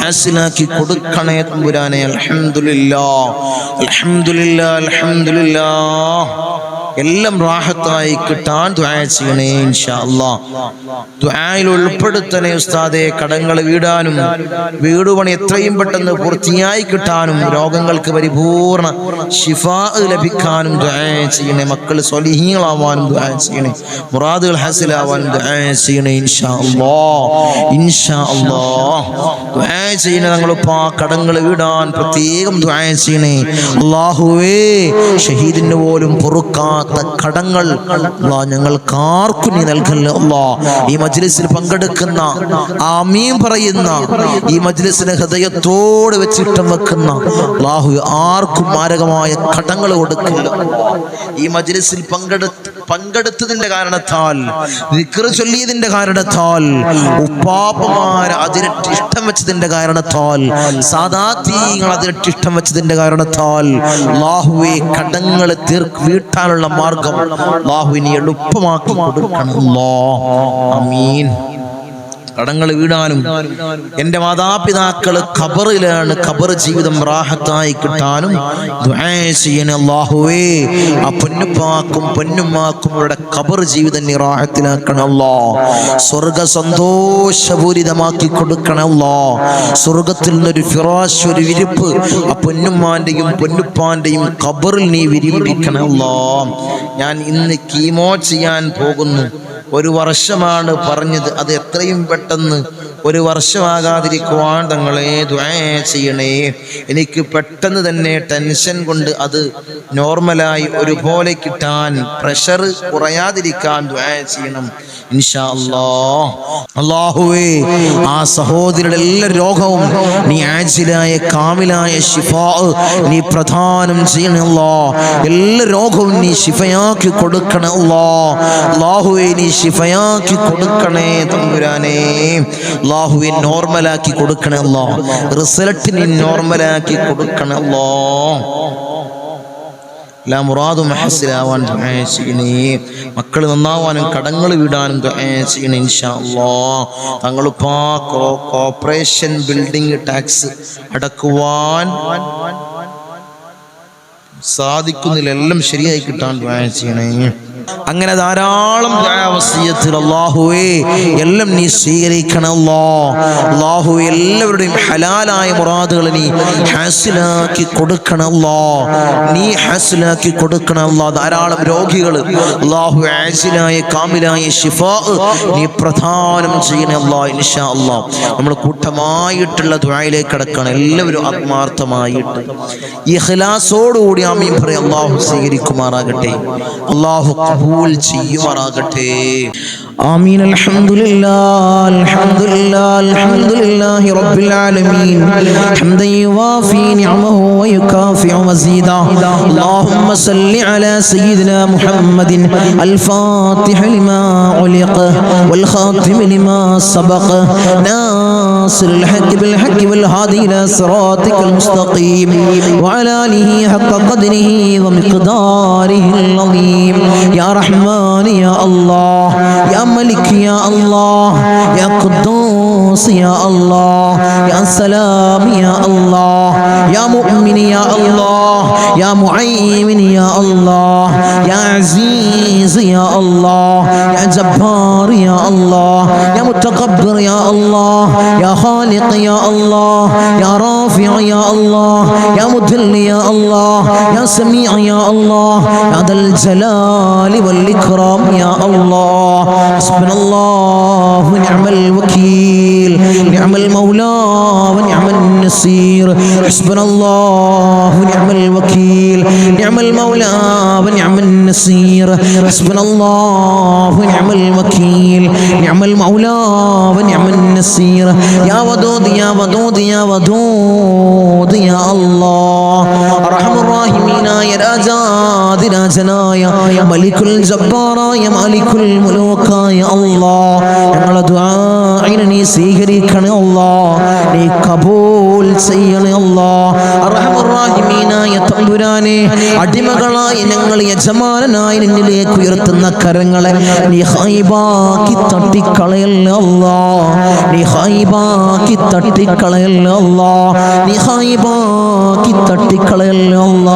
S1: ഹസ്സിലാക്കി കൊടുക്കണേ തമ്പുരാനെ. അൽഹംദുലില്ലാഹ് അൽഹംദുലില്ലാഹ് അൽഹംദുലില്ലാഹ്. എല്ലാം റാഹത്തായി കിട്ടാൻ ദുആ ചെയ്യണേ ഇൻഷാ അല്ലാഹ്. ദുആയിൽ ഉൾപ്പെടുത്തണേ ഉസ്താദേ. കടങ്ങൾ വീടാനും വീട് പണി എത്രയും പെട്ടെന്ന് പൂർത്തിയായി കിട്ടാനും രോഗങ്ങൾക്ക് പരിപൂർണ ശിഫാ ലഭിക്കാനും ദുആ ചെയ്യണേ. മക്കൾ സ്വലിഹീങ്ങളാവാനും ദുആ ചെയ്യണേ. മുറാദുകൾ ഹാസിലാവാനും ദുആ ചെയ്യണേ ഇൻഷാ അല്ലാഹ് ഇൻഷാ അല്ലാഹ്. ദുആ ചെയ്യണേ തങ്ങളിപ്പാ കടങ്ങൾ വീടാൻ പ്രത്യേകം ദുആ ചെയ്യണേ അല്ലാഹുവേ. ഷഹീദിന് പോലും പൊറുക്കാൻ കടങ്ങൾ ഞങ്ങൾക്കാർക്കും നീ നൽകല്ലേ അല്ലാഹ്. ഈ മജ്ലിസിൽ പങ്കെടുക്കുന്ന ആമീൻ പറയുന്ന ഈ മജ്ലിസിനെ ഹൃദയത്തോട് വെച്ചിട്ടം വെക്കുന്ന അല്ലാഹു ആർക്കും മാരകമായ കടങ്ങൾ കൊടുക്കില്ല. ഈ മജ്ലിസിൽ പങ്കെടുത്തതിന്റെ കാരണത്താൽ ദിക്ർ ചൊല്ലിയതിന്റെ കാരണത്താൽ ഉപ്പാപ്പമാർ അതിരട്ടി ഇഷ്ടം വെച്ചതിന്റെ കാരണത്താൽ സാദാത്യങ്ങൾ അതിരട്ടി ഇഷ്ടം വെച്ചതിന്റെ കാരണത്താൽ അല്ലാഹുവേ കടങ്ങൾ വീട്ടാനുള്ള മാർഗം അല്ലാഹുവിനെ എളുപ്പമാക്കി കൊടുക്കണം അല്ലാഹ്. ആമീൻ. കടങ്ങൾ വീടാനും എൻ്റെ മാതാപിതാക്കൾ ഖബറിലാണ്, ഖബർ ജീവിതം റാഹത്തായി കിട്ടാനും ദുആ ചെയ്യണേ അല്ലാഹുവേ. ആ പൊന്നുപ്പാക്കും പൊന്നുമ്മാക്കും അവരുടെ ഖബർ ജീവിതം നീ റാഹത്തിലാക്കണം അല്ലാഹ്. സ്വർഗ സന്തോഷപൂരിതമാക്കി കൊടുക്കണം അല്ലാഹ്. സ്വർഗത്തിൽ നിന്നൊരു ഫിറാശ്, ഒരു വിരിപ്പ് ആ പൊന്നുമ്മാൻ്റെയും പൊന്നുപ്പാൻ്റെയും ഖബറിൽ നീ വിരിപ്പിക്കണം അല്ലാഹ്. ഞാൻ ഇന്ന് കീമോ ചെയ്യാൻ പോകുന്നു. 1 വർഷമാണ് പറഞ്ഞത്, അത് എത്രയും പെട്ടെന്ന് 1 വർഷമാകാതിരിക്കുവാൻ തങ്ങളെ ദുആ ചെയ്യണേ. എനിക്ക് പെട്ടെന്ന് തന്നെ ടെൻഷൻ കൊണ്ട് അത് നോർമലായി ഒരുപോലെ കിട്ടാൻ, പ്രഷർ കുറയാതിരിക്കാൻ ദുആ ചെയ്യണം ഇൻഷാ അല്ലാഹ്. അല്ലാഹുവേ ആ സഹോദരിയുടെ എല്ലാ രോഗവും നീ ആജിലായ കാമിലായ ശിഫാ നീ പ്രദാനം ചെയ്യണേ അല്ലാഹ്. എല്ലാ രോഗവും നീ ശിഫയാക്കി കൊടുക്കണേ അല്ലാഹ്. അല്ലാഹുവേ നീ ശിഫയാക്കി കൊടുക്കണേ തമ്പുരാനേ. അല്ലാഹുവേ നോർമലാക്കി കൊടുക്കണേ അല്ലാഹ്. റിസൾട്ട് നീ നോർമലാക്കി കൊടുക്കണേ അല്ലാഹ്. എല്ലാ മുറാദും ഹസ്സിലാവാൻ ദുആ ചെയ്യണേ. മക്കൾ നന്നാവാനും കടങ്ങൾ വീടാനും ദുആ ചെയ്യണേ ഇൻഷാ അല്ലാഹ്. തങ്ങളിപ്പാ കോർപ്പറേഷൻ ബിൽഡിംഗ് ടാക്സ് അടക്കുവാൻ സാധിക്കുന്നില്ല, എല്ലാം ശരിയായി കിട്ടാൻ ദുആ ചെയ്യണേ. അങ്ങനെ ധാരാളം വസിയത്തിൽ അല്ലാഹുവേ എല്ലാം നീ സ്വീകരിക്കണം അല്ലാഹ്. അല്ലാഹുവേ എല്ലാവരുടെയും ഹലാലായ മുറാദുകൾ നീ ഹാസിലാക്കി കൊടുക്കണം അല്ലാഹ്. നീ ഹാസിലാക്കി കൊടുക്കണം അല്ലാഹ്. ധാരാളം രോഗികൾ അല്ലാഹു ആജിലായ കാമിലായ ശിഫാ നീ പ്രദാനം ചെയ്യണേ അല്ലാഹ് ഇൻഷാ അല്ലാഹ്. നമ്മൾ കൂട്ടമായിട്ടുള്ള ദുആയിലേക്ക് കടക്കണം. എല്ലാവരും ആത്മാർത്ഥമായിട്ട് ഇഖ്ലാസോടുകൂടി ആമീൻ പറയും. അല്ലാഹു സ്വീകരിക്കുമാറാകട്ടെ, അല്ലാഹു ഖബൂൽ ചെയ്യുമാറാകട്ടെ. آمين. الحمد لله الحمد لله الحمد لله رب العالمين حمدا يوافي نعمه ويكافئ مزيدا. اللهم صل على سيدنا محمد الفاتح لما علق والخاتم لما سبق ناصر الحق بالحق والهادي إلى صراطك المستقيم وعلى آله حق قدره ومقداره العظيم. يا رحمن يا الله، يا ملك يا الله، يا قدوس يا الله، يا سلام يا الله، يا مؤمن يا الله، يا معين يا الله، يا عزيز يا الله، يا جبار يا الله، يا متكبر يا الله، يا خالق يا الله، يا رافع يا الله، يا مذل يا الله، يا سميع يا الله، يا ذا الجلال والإكرام يا الله. حسبنا الله ونعم الوكيل، نعم المولى ونعم النصير. النصير حسبنا الله ونعم الوكيل نعم المولى ونعم النصير حسبنا الله ونعم الوكيل نعم المولى ونعم النصير يا ودود يا ودود يا ودود يا الله أرحم الراحمين يا രാജാതിരാജനായ മലിക്കുൽ ജബ്ബാറായ മാലിക്കുൽ മുലൂക്കായ അല്ലാഹ് ഞങ്ങളുടെ ദുആഇനെ നീ സ്വീകരിക്കണേ അല്ലാഹ് നീ കബൂൽ ചെയ്യണേ അല്ലാഹ് അർഹമർ റഹീമീനായ തമ്പുരാനെ അടിമകളായ ഞങ്ങൾ യജമാനനായി നിന്നിലേക്ക് ഉയർത്തുന്ന കരങ്ങളെ നീ ഹൈബാക്കി തട്ടിക്കളയല്ലേ അല്ലാഹ് നീ ഹൈബാക്കി തട്ടിക്കളയല്ലേ അല്ലാഹ് നീ ഹൈബാക്കി തട്ടിക്കളയല്ലേ അല്ലാഹ്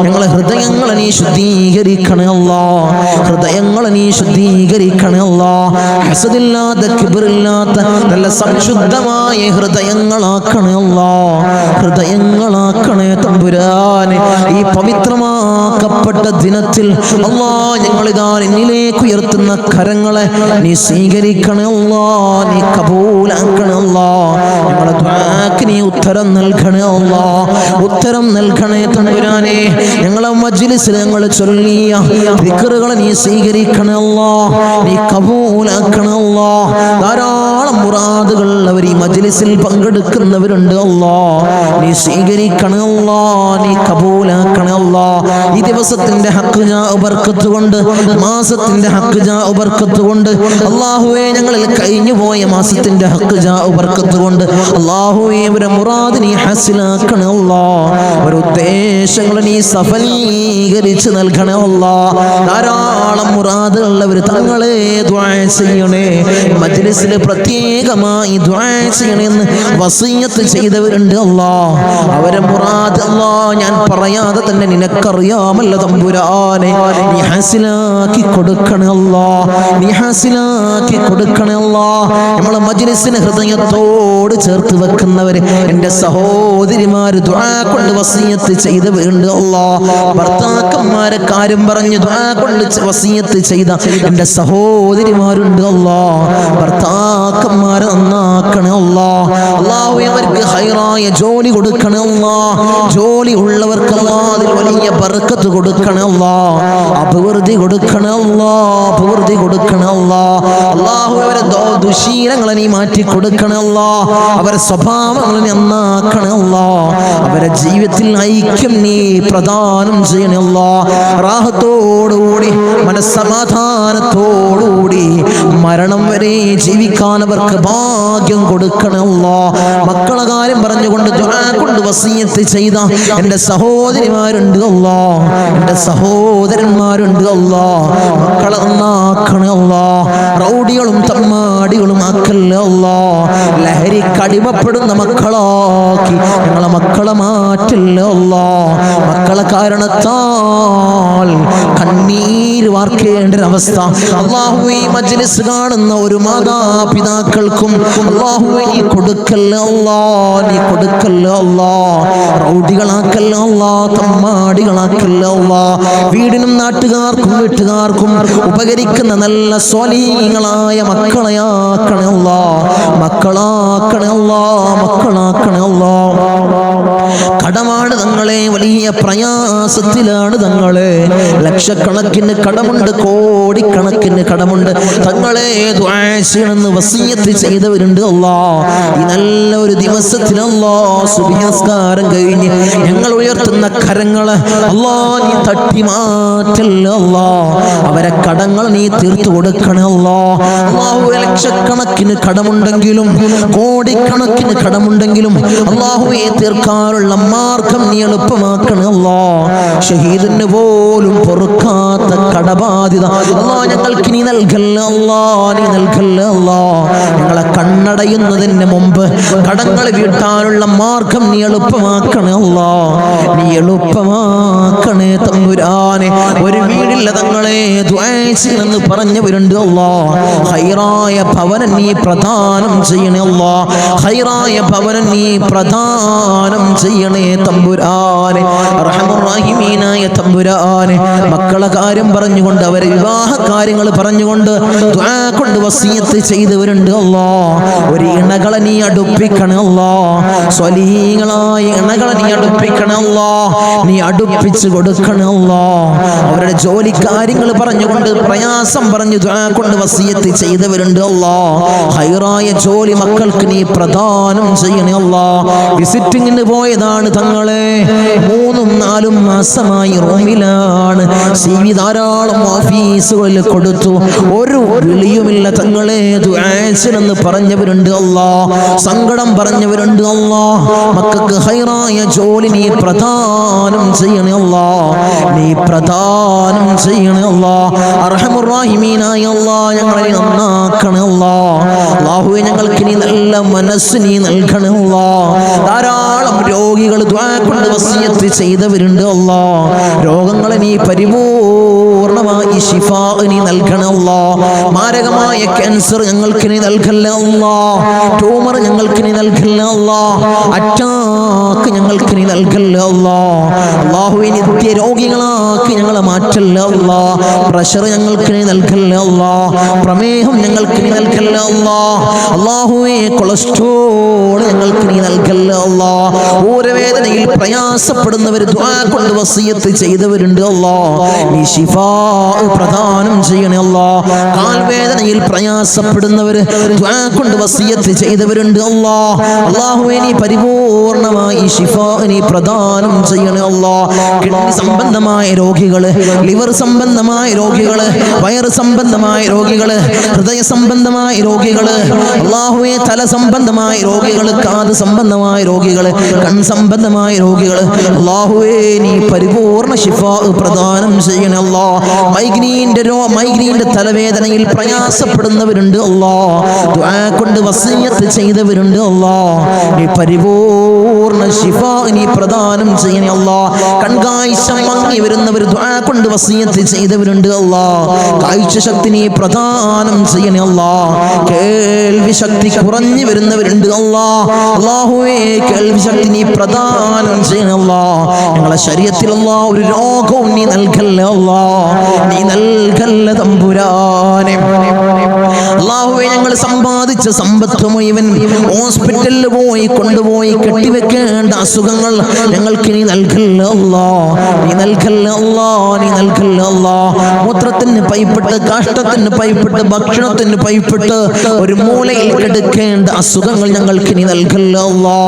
S1: ഞങ്ങളെ ഹൃദയങ്ങളെ നീ ശുദ്ധീകരിക്കണേ അല്ലാഹ് ഹൃദയങ്ങളെ നീ ശുദ്ധീകരിക്കണേ അല്ലാഹ് ഹസദില്ലാത്ത കിബ്റില്ലാത്ത നല്ല സംശുദ്ധമായ ഹൃദയങ്ങളാക്കണേ അല്ലാഹ് ഹൃദയങ്ങളാക്കണേ തമ്പുരാനെ ഈ പവിത്രമാക്കപ്പെട്ട ദിനത്തിൽ അല്ലാഹ് ഞങ്ങളിതാ നിന്നിലേക്ക് ഉയർത്തുന്ന കരങ്ങളെ നീ സ്വീകരിക്കണേ അല്ലാഹ് നീ കബൂലാക്കണേ അല്ലാഹ് ഞങ്ങളുടെ ദുആക്ക് നീ ഉത്തരം നൽകണേ അല്ലാഹ് ഉത്തരം നൽകണേ തമ്പുരാനെ ഞങ്ങളെ മജ്ലിസിൽ ഞങ്ങൾ ചൊല്ലിയ ദിക്റുകളെ നീ സ്വീകരിക്കണേ അല്ലാഹ് നീ കബൂലാക്കണേ അല്ലാഹ് ധാരാളം മുറാദുകൾ അവർ ഈ മജ്ലിസിൽ പങ്കെടുക്കുന്നവരുണ്ട് അല്ലാഹ് നീ സ്വീകരിക്കണേ അല്ലാഹ് നീ കബൂലാക്കണേ അല്ലാഹ് ഈ ദിവസത്തിന്റെ ഹഖ് ജാ ബർക്കത്ത് കൊണ്ട് മാസത്തിന്റെ ഹഖ് ജാ ബർക്കത്ത് കൊണ്ട് അല്ലാഹുവേ ഞങ്ങളിൽ കഴിഞ്ഞു പോയ മാസത്തിന്റെ ഹഖ് ജാ ബർക്കത്ത് കൊണ്ട് അല്ലാഹുവേ അവരെ മുറാദ് നീ ഹസിലാക്കണേ അല്ലാഹ് അവരുടെ ഉദ്ദേശങ്ങൾ നീ സഫലീകരിച്ച് നൽകണേ അല്ലാഹ് ധാരാളം മുറാദുകൾ അവർ തങ്ങളെ ദുആ ചെയ്യണേ മജ്ലിസിൽ പ്രത്യേകമായി ദുആ ചെയ്യണേ എന്ന് വസിയത്ത് ചെയ്തവരുണ്ട് അല്ലാഹ് അവരെ മുറാദ് അല്ലാഹ് ഞാൻ പറയാതെ തന്നെ നിനക്കറിയാമല്ലോ തമ്പുരാനെ നീ ഹസിലാക്കി കൊടുക്കണേ അല്ലാഹ് നീ ഹസിലാക്കി കൊടുക്കണേ അല്ലാഹ് നമ്മളെ മജ്ലിസിനെ ഹൃദയത്തോട് ചേർത്ത് വെക്കുന്നവര് എൻ്റെ സഹോദരിമാര് ദുആ കൊണ്ട് വസിയത്ത് ചെയ്തവരുണ്ട് അല്ലാഹ് ഭർത്താക്കന്മാരെ കാര്യം പറഞ്ഞ് ദുആ കൊണ്ട് വസിയത്ത് ചെയ്ത എൻ്റെ സഹോദരിമാരുണ്ട് അല്ലാഹ് ഭർത്താക്കന്മാരെ നന്നാക്കണേ അല്ലാഹ് അല്ലാഹു അവർക്ക് ഹൈറായ ജോലി കൊടുക്കണേ അല്ലാഹ് ജോലി ഉള്ളവർക്ക് അല്ലാഹ് അതിൽ വലിയ ബർക്കത്ത് കൊടുക്കണേ അല്ലാഹ് അഭിവൃദ്ധി കൊടുക്കണേ അല്ലാഹ് അഭിവൃദ്ധി കൊടുക്കണേ അല്ലാഹ് അല്ലാഹു അവരെ ദുശീലങ്ങളെ നീ മാറ്റി കൊടുക്കണേ അല്ലാഹ് അവരെ സ്വഭാവങ്ങളെ നീ നന്നാക്കണേ അല്ലാഹ് അവരെ ജീവിതത്തിൽ ഐക്യം നീ പ്രദാനം ചെയ്യണേ അല്ലാഹ് റാഹത്തോടുകൂടി മനസ്സമാധാനത്തോടുകൂടി മരണം വരെ ജീവിക്കാൻ അവർക്ക് ഭാഗ്യം കൊടുക്കണേ അല്ലാഹ് മക്കളെ കാര്യം പറഞ്ഞുകൊണ്ട് ദുആ കൊണ്ട് വസിയത്ത് ചെയ്ത എൻ്റെ സഹോദരിമാരുണ്ട് അല്ലാഹ് എൻ്റെ സഹോദരന്മാരുണ്ട് അല്ലാഹ് മക്കളെ നന്നാക്കണേ അല്ലാഹ് റൗഡികളും തമ്മാടികളും ആക്കല്ലേ അല്ലാഹ് ലഹരിക്കടിമപ്പെടുന്ന മക്കളാക്കി ഞങ്ങളെ മക്കളെ മാറ്റല്ലേ അല്ലാഹ് മക്കളെ കാരണത്താൽ കണ്ണീര് വാർക്കേണ്ട ഒരവസ്ഥ അല്ലാഹുവേ ഈ മജ്ലിസ് കാണുന്ന ഒരു മാതാപിതാക്കൾക്കും അല്ലാഹുവേ നീ കൊടുക്കല്ലേ അല്ലാഹ് നീ കൊടുക്കല്ലേ അല്ലാഹ് റൗഡികളാക്കല്ലേ അല്ലാഹ് തമ്മാടികളാക്കല്ലേ അല്ലാഹ് വീടിനും നാട്ടുകാർക്കും വീട്ടുകാർക്കും ഉപകരിക്കുന്ന നല്ല സ്വാലിഹീങ്ങളായ മക്കളെയാക്കണേ അല്ലാഹ് മക്കളാക്കണേ അല്ലാഹ് മക്കളാക്കണേ അല്ലാഹ് കടമാണ് തങ്ങളെ വലിയ പ്രയാസത്തിലാണ് തങ്ങളെ ലക്ഷക്കണക്കിന് കടമുണ്ട് കോടിക്കണക്കിന് കടമുണ്ട് തങ്ങളെ ദുആ ചെയ്യണമെന്ന് വസിയത്ത് ചെയ്തവരുണ്ട് അല്ലാഹ് ഈ നല്ല ഒരു ദിവസത്തിൽ അല്ലാഹ് സുബ്ഹി നിസ്കാരം കഴിഞ്ഞ് ഞങ്ങൾ ഉയർത്തുന്ന കരങ്ങളെ അല്ലാഹ് നീ തട്ടി മാറ്റല്ലേ അല്ലാഹ് അവരെ കടങ്ങൾ നീ തീർത്തു കൊടുക്കണേ അല്ലാഹ് അല്ലാഹു ലക്ഷക്കണക്കിന് കടമുണ്ടെങ്കിലും കോടിക്കണക്കിന് കടമുണ്ടെങ്കിലും അല്ലാഹുവേ തീർക്കാനുള്ള മാർഗം നീ എളുപ്പമാക്കണേ അല്ലാഹ് ഷഹീദിന് പോലും പൊറുക്കാത്ത കടബാധ്യത അല്ലാഹ് ഞങ്ങൾക്ക് നീ നൽകല്ലേ അല്ലാഹ് നീ നൽകല്ലേ അല്ലാഹ് ഞങ്ങളെ കണ്ണടയുന്നതിന് മുമ്പ് കടങ്ങൾ വീട്ടാനുള്ള മാർഗം നീ എളുപ്പമാക്കണേ അല്ലാഹ് നീ എളുപ്പമാക്കണേ തമ്പുരാനെ ഒരു വീടില്ല തങ്ങളെ ദുആ ചെയ്യണമെന്ന് പറഞ്ഞവരുണ്ട് അല്ലാഹ് ഹൈറായ ഭവനം നീ പ്രദാനം ചെയ്യണേ അല്ലാഹ് ഹൈറായ ഭവനം നീ പ്രദാനം ചെയ്യണേ ചെയ്യണേ തമ്പുരാനെ. അർഹമുർ റഹീമീനായ തമ്പുരാനെ, മക്കളെ കാര്യം പറഞ്ഞുകൊണ്ട് അവരെ വിവാഹ കാര്യങ്ങൾ പറഞ്ഞുകൊണ്ട് ദുആ കൊണ്ട് വസിയത്ത് ചെയ്തവരുണ്ട് അല്ലാ. ഒരു ഇണകളെ നീ അടുപ്പിക്കണേ അല്ലാ. സ്വലീഹങ്ങളായ ഇണകളെ നീ അടുപ്പിക്കണേ അല്ലാ. നീ അടുപ്പിച്ച് കൊടുക്കണേ അല്ലാ. അവരുടെ ജോലി കാര്യങ്ങൾ പറഞ്ഞുകൊണ്ട് പ്രയാസം പറഞ്ഞു ദുആ കൊണ്ട് വസിയത്ത് ചെയ്തവരുണ്ട് അല്ലാ. ഹൈറായ ജോലി മക്കൾക്ക് നീ പ്രദാനം ചെയ്യണേ അല്ലാ. വിസിറ്റിങ്ങിന് പോയതാണ് തങ്ങളെ, 3-4 മാസമായി റൂമിലാണ്. CV ധാരാളം ഓഫീസുകളിൽ കൊടുത്തു, ഒരു വിളിയുമില്ല തങ്ങളെ. ദുആന്ന് പറഞ്ഞവരുണ്ട് അല്ലാ, സങ്കടം പറഞ്ഞവരുണ്ട് അല്ലാ. മക്കൾക്ക് ഹൈറായ ജോലി നീ പ്രദാനം ചെയ്യണേ അല്ലാ. നീ പ്രദാനം ചെയ്യണേ അല്ലാ. അർഹമുർ റഹീമീനായ അല്ലാ, ഞങ്ങളെ നന്നാക്കണേ അല്ലാ. അല്ലാഹുവേ, ഞങ്ങൾക്ക് നീ നല്ല മനസ്സ് നീ നൽകണേ അല്ലാ. ധാരാളം രോഗികൾ ദുആ കൊണ്ട് വസിയത്ത് ചെയ്തവരുണ്ട് അല്ലാ. രോഗങ്ങളെ നീ പരിപൂർണമായി ശിഫാ നീ നൽകണേ അല്ലാ. മാരകമായ ക്യാൻസർ ഞങ്ങൾക്ക് നീ നൽകല്ലേ അല്ലാ. ട്യൂമർ ഞങ്ങൾക്ക് നീ നൽകല്ലേ അല്ലാ. അറ്റാക്ക് ഞങ്ങൾക്ക് നീ നൽകല്ലേ അല്ലാ. അല്ലാഹുവേ, നിത്യ രോഗികളാക്കി ഞങ്ങളെ മാറ്റല്ലേ അല്ലാ. പ്രഷർ ഞങ്ങൾക്ക് നീ നൽകല്ലേ അല്ലാ. പ്രമേഹം ഞങ്ങൾക്ക് നീ നൽകല്ലേ അല്ലാ. അല്ലാഹുവേ, കൊളസ്ട്രോൾ ഞങ്ങൾക്ക് നീ നൽകല്ലേ അല്ലാ. ഊരവേദനയിൽ പ്രയാസപ്പെടുന്നവർ ദുആ കൊണ്ട് വസിയത്ത് ചെയ്തവരുണ്ട് അല്ലാ. നീ ശിഫാ പ്രദാനം ചെയ്യണേ അല്ലാ. കാൽവേദനയിൽ പ്രയാസപ്പെടുന്നവർ ദുആ കൊണ്ട് വസിയത്ത് ചെയ്തവരുണ്ട് അല്ലാ. അല്ലാഹുവേ, നീ പരിപൂർണമായി ശിഫാ നീ പ്രദാനം ചെയ്യണേ അല്ലാ. കിഡ്നി സംബന്ധമായ രോഗികള്, ലിവർ സംബന്ധമായ രോഗികള്, വയറ് സംബന്ധമായ രോഗികള്, ഹൃദയ സംബന്ധമായ രോഗികള്, അല്ലാഹുവേ, തല സംബന്ധമായ രോഗികള്, കാത് സംബന്ധമായ രോഗികള്, കൺ സംബന്ധമായ രോഗികള്, അല്ലാഹുവേ, നീ പരിപൂർണ ശിഫാ പ്രദാനം ചെയ്യണേ അല്ലാ. മൈഗ്രീന്റെ തലവേദനയിൽ പ്രയാസപ്പെടുന്നവരുണ്ട് അല്ലാ. ദുആ കൊണ്ട് വസിയത്ത് ചെയ്തവരുണ്ട് അല്ലാ. നീ പരിപൂർണ ശിഫാ നീ പ്രദാനം ചെയ്യണേ അല്ലാ. കൺകാഴ്ച മങ്ങി വരുന്നവർ ദുആ കൊണ്ട് വസിയത്ത് ചെയ്തവരുണ്ട് അല്ലാ. കാഴ്ച ശക്തി നീ പ്രദാനം ചെയ്യണേ അല്ലാ. കേൾവി ശക്തി കുറഞ്ഞു വരുന്നവരുണ്ട് അല്ലാ. അല്ലാഹുവേ, കേൾവി ശക്തി നീ പ്രദാനം ചെയ്യണേ അല്ലാ. ഞങ്ങളെ ശരീരത്തിൽ അല്ലാ ഒരു രോഗവും നീ നൽകല്ലേ അല്ലാ. നീ നൽകല്ലേ തമ്പുരാനെ. അല്ലാഹുവേ, ഞങ്ങൾ സമ്പാദിച്ച സമ്പത്ത് മുഴുവൻ ഹോസ്പിറ്റലിൽ പോയി കൊണ്ടുപോയി കെട്ടിവെക്കേണ്ട അസുഖങ്ങൾ ഞങ്ങൾക്ക് നീ നൽകല്ലേ അല്ലാ. നീ നൽകല്ലേ അല്ലാ. നീ നൽകല്ലേ അല്ലാ. മൂത്രത്തിന് പൈപ്പിട്ട്, കാഷ്ടത്തിന് പൈപ്പിട്ട്, ഭക്ഷണത്തിന് പൈപ്പിട്ട് ഒരു മൂലയിൽ കിടക്കേണ്ട അസുഖങ്ങൾ ഞങ്ങൾക്ക് നീ നൽകല്ലേ അല്ലാ.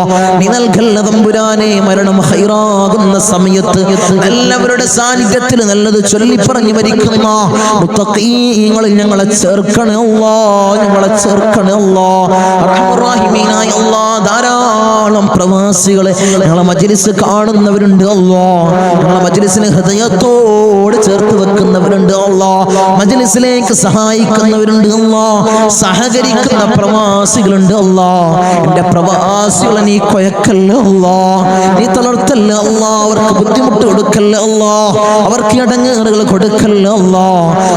S1: നീ നൽകല്ലേ തമ്പുരാനെ. മരണം ഹൈറാകുന്ന സമയത്ത് എല്ലാവരുടെ സാന്നിധ്യത്തിൽ നല്ലത് ചൊല്ലി പറഞ്ഞു മരിക്കുന്ന മുത്തഖീങ്ങളിൽ ഞങ്ങളെ ചേർക്കണേ അല്ലാ. ഞങ്ങളെ ചേർക്കണേ അല്ലാ. അർഹമുർ റഹീമീനായ അല്ലാ, ധാരാളം പ്രവാസികളെ ഞങ്ങളെ മജ്ലിസ് കാണുന്നവരുണ്ട് അല്ലാ. ഞങ്ങളെ മജ്ലിസിനെ ഹൃദയത്തോട് ചേർത്ത് വെക്കുന്നവരുണ്ട് അല്ലാ. മജ്ലിസിലേക്ക് സഹായിക്കുന്നവരുണ്ട് അല്ലാ. സഹകരിക്കുന്ന പ്രവാസികളുണ്ട് അല്ലാ. എന്റെ പ്രവാസികളെ നീ കൊയക്കല്ലേ അല്ലാ. നീ തളർത്തല്ലേ അല്ലാ. അവർക്ക് ബുദ്ധിമുട്ട് കൊടുക്കല്ലേ അല്ലാ. അവർക്ക് ഇടങ്ങേറുകൾ കൊടുക്കല്ലേ അല്ലാ.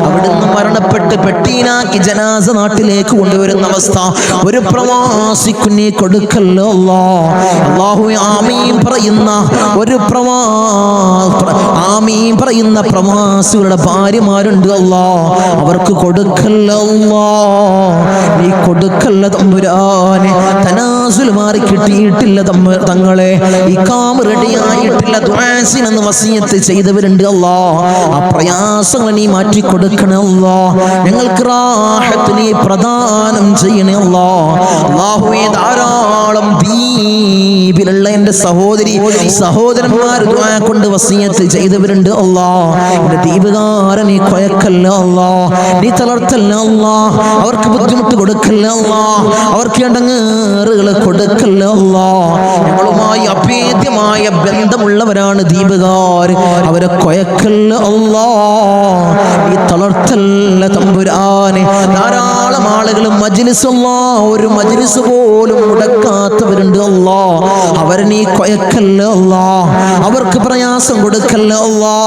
S1: അവിടുന്ന് മരണപ്പെട്ട് പെട്ടീനാക്കി ജനാസ നാട്ടിലേക്ക് കൊണ്ടുവരുന്ന അവസ്ഥ ഒരു പ്രവാസിക്ക് നീ കൊടുക്കല്ലേ അല്ലാ. അല്ലാഹുവേ, ആമീൻ പറയുന്ന ഒരു ആമീൻ പറയുന്ന പ്രവാസികളുടെ ഭാര്യമാരുണ്ട് അല്ലാ. അവർക്ക് കൊടുക്കല്ലേ അല്ലാ. നീ കൊടുക്കല്ലേ തമ്പുരാനെ. തനാസുൽ മാറി കിട്ടിയിട്ടില്ല തങ്ങളെ. ഇഖാമ റെഡിയായിട്ടില്ല. ദുആസിനെന്ന് വസിയത്ത് ചെയ്തവരുണ്ട് അല്ലാ. ആ പ്രയാസങ്ങൾ നീ മാറ്റി കൊടുക്കണേ അല്ലാ. ഞങ്ങൾക്ക് റാഹത്ത് നീ പ്രദാനം ചെയ്യണേ അല്ലാ. അല്ലാഹുവേ, ധാരാളം ദ്വീപിലുള്ള എന്റെ സഹോദരന്മാർ ദുആ കൊണ്ട് വസിയത്ത് ചെയ്തവരുണ്ട് അല്ലാ. എന്റെ ദ്വീപുകാരെ നീ കൊയക്കല്ല അല്ലാ. നീ തളർത്തല്ല അല്ലാ. അവർക്ക് ബുദ്ധിമുട്ട് കൊടുക്കല്ല അല്ലാ. അവർക്ക് ഇടങ്ങേറുകൾ കൊടുക്കല്ല അല്ലാ. ഞങ്ങളുമായി അഭേദ്യമായ ബന്ധമുള്ളവരാണ് ദ്വീപുകാർ. അവരെ കൊയക്കല്ല അല്ലാ. നീ തളർത്തല്ല തമ്പുരാനെ. ധാരാളം ധാരാളം ആളുകൾ മജ്ലിസ് ഒരു മജ്ലിസ് പോലും മുടക്കാത്തവരുണ്ട് അല്ലാ. അവരെ നീ കൊയക്കല്ല അല്ലാ, അവർക്ക് പ്രയാസം കൊടുക്കല്ല അല്ലാ,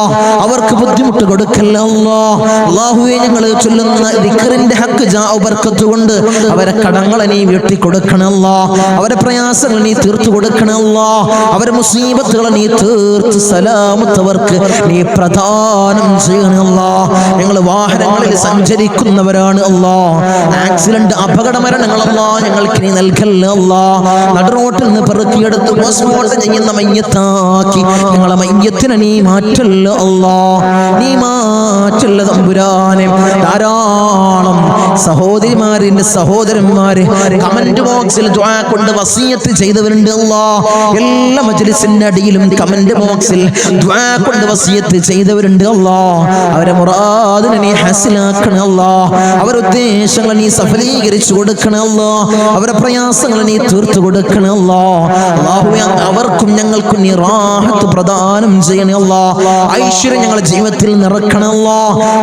S1: അവർക്ക് ബുദ്ധിമുട്ട് കൊടുക്കല്ല അല്ലാ. അല്ലാഹുവേ, ഞങ്ങൾ ചൊല്ലുന്ന ദിക്റിന്റെ ഹക്ക് ജാഉ ബർക്കത്ത് കൊണ്ട് അവരെ കടങ്ങളെ നീ വീട്ടി കൊടുക്കണം അല്ലാ, അവരെ പ്രയാസങ്ങൾ നീ തീർത്തു കൊടുക്കണം അല്ലാ, അവരെ മുസീബത്തുകളെ നീ തീർത്ത് സലാമത്തവർക്ക് നീ പ്രദാനം ചെയ്യണം അല്ലാ. ഞങ്ങൾ വാഹനങ്ങളിൽ സഞ്ചരിക്കുന്നവരാണ് അല്ലാ, ആക്സിഡന്റ് അപകട മരണങ്ങൾ അല്ലാ ഞങ്ങൾക്ക് നീ നൽകല്ല അല്ലാ. നടുറോട്ടിൽ നിന്ന് പെറുക്കിയെടുത്ത് പോസ്റ്റ്മോർട്ടം ചെയ്യുന്ന മയ്യത്താക്കി ഞങ്ങളെ മയ്യത്തിനെ നീ മാറ്റല്ല അല്ലാ, നീ മാറ്റല്ല തമ്പുരാനെ. ധാരാളം സഹോദരിമാരിന്റെ സഹോദരന്മാര് കമന്റ് ബോക്സിൽ ദുആ കൊണ്ട് വസിയത്ത് ചെയ്തവരുണ്ട് അല്ലാ. എല്ലാ മജ്ലിസിന്റെ അടിയിലും കമന്റ് ബോക്സിൽ ദുആ കൊണ്ട് വസിയത്ത് ചെയ്തവരുണ്ട് അല്ലാ. അവരെ മുറാദിനെ നീ ഹസിലാക്കണം അല്ലാ, അവരുടെ ഉദ്ദേശങ്ങൾ നീ സഫലീകരിച്ചു കൊടുക്കണം അല്ലാ, അവരുടെ പ്രയാസങ്ങൾ നീ തീർത്തു കൊടുക്കണം അല്ലാ. അല്ലാഹുവേ, അവർക്കും ഞങ്ങൾക്കും നീ റാഹത്ത് പ്രദാനം ചെയ്യണേ അല്ലാ, ഐശ്വര്യം ഞങ്ങളുടെ ജീവിതത്തിൽ നിറക്കണം അല്ലാ.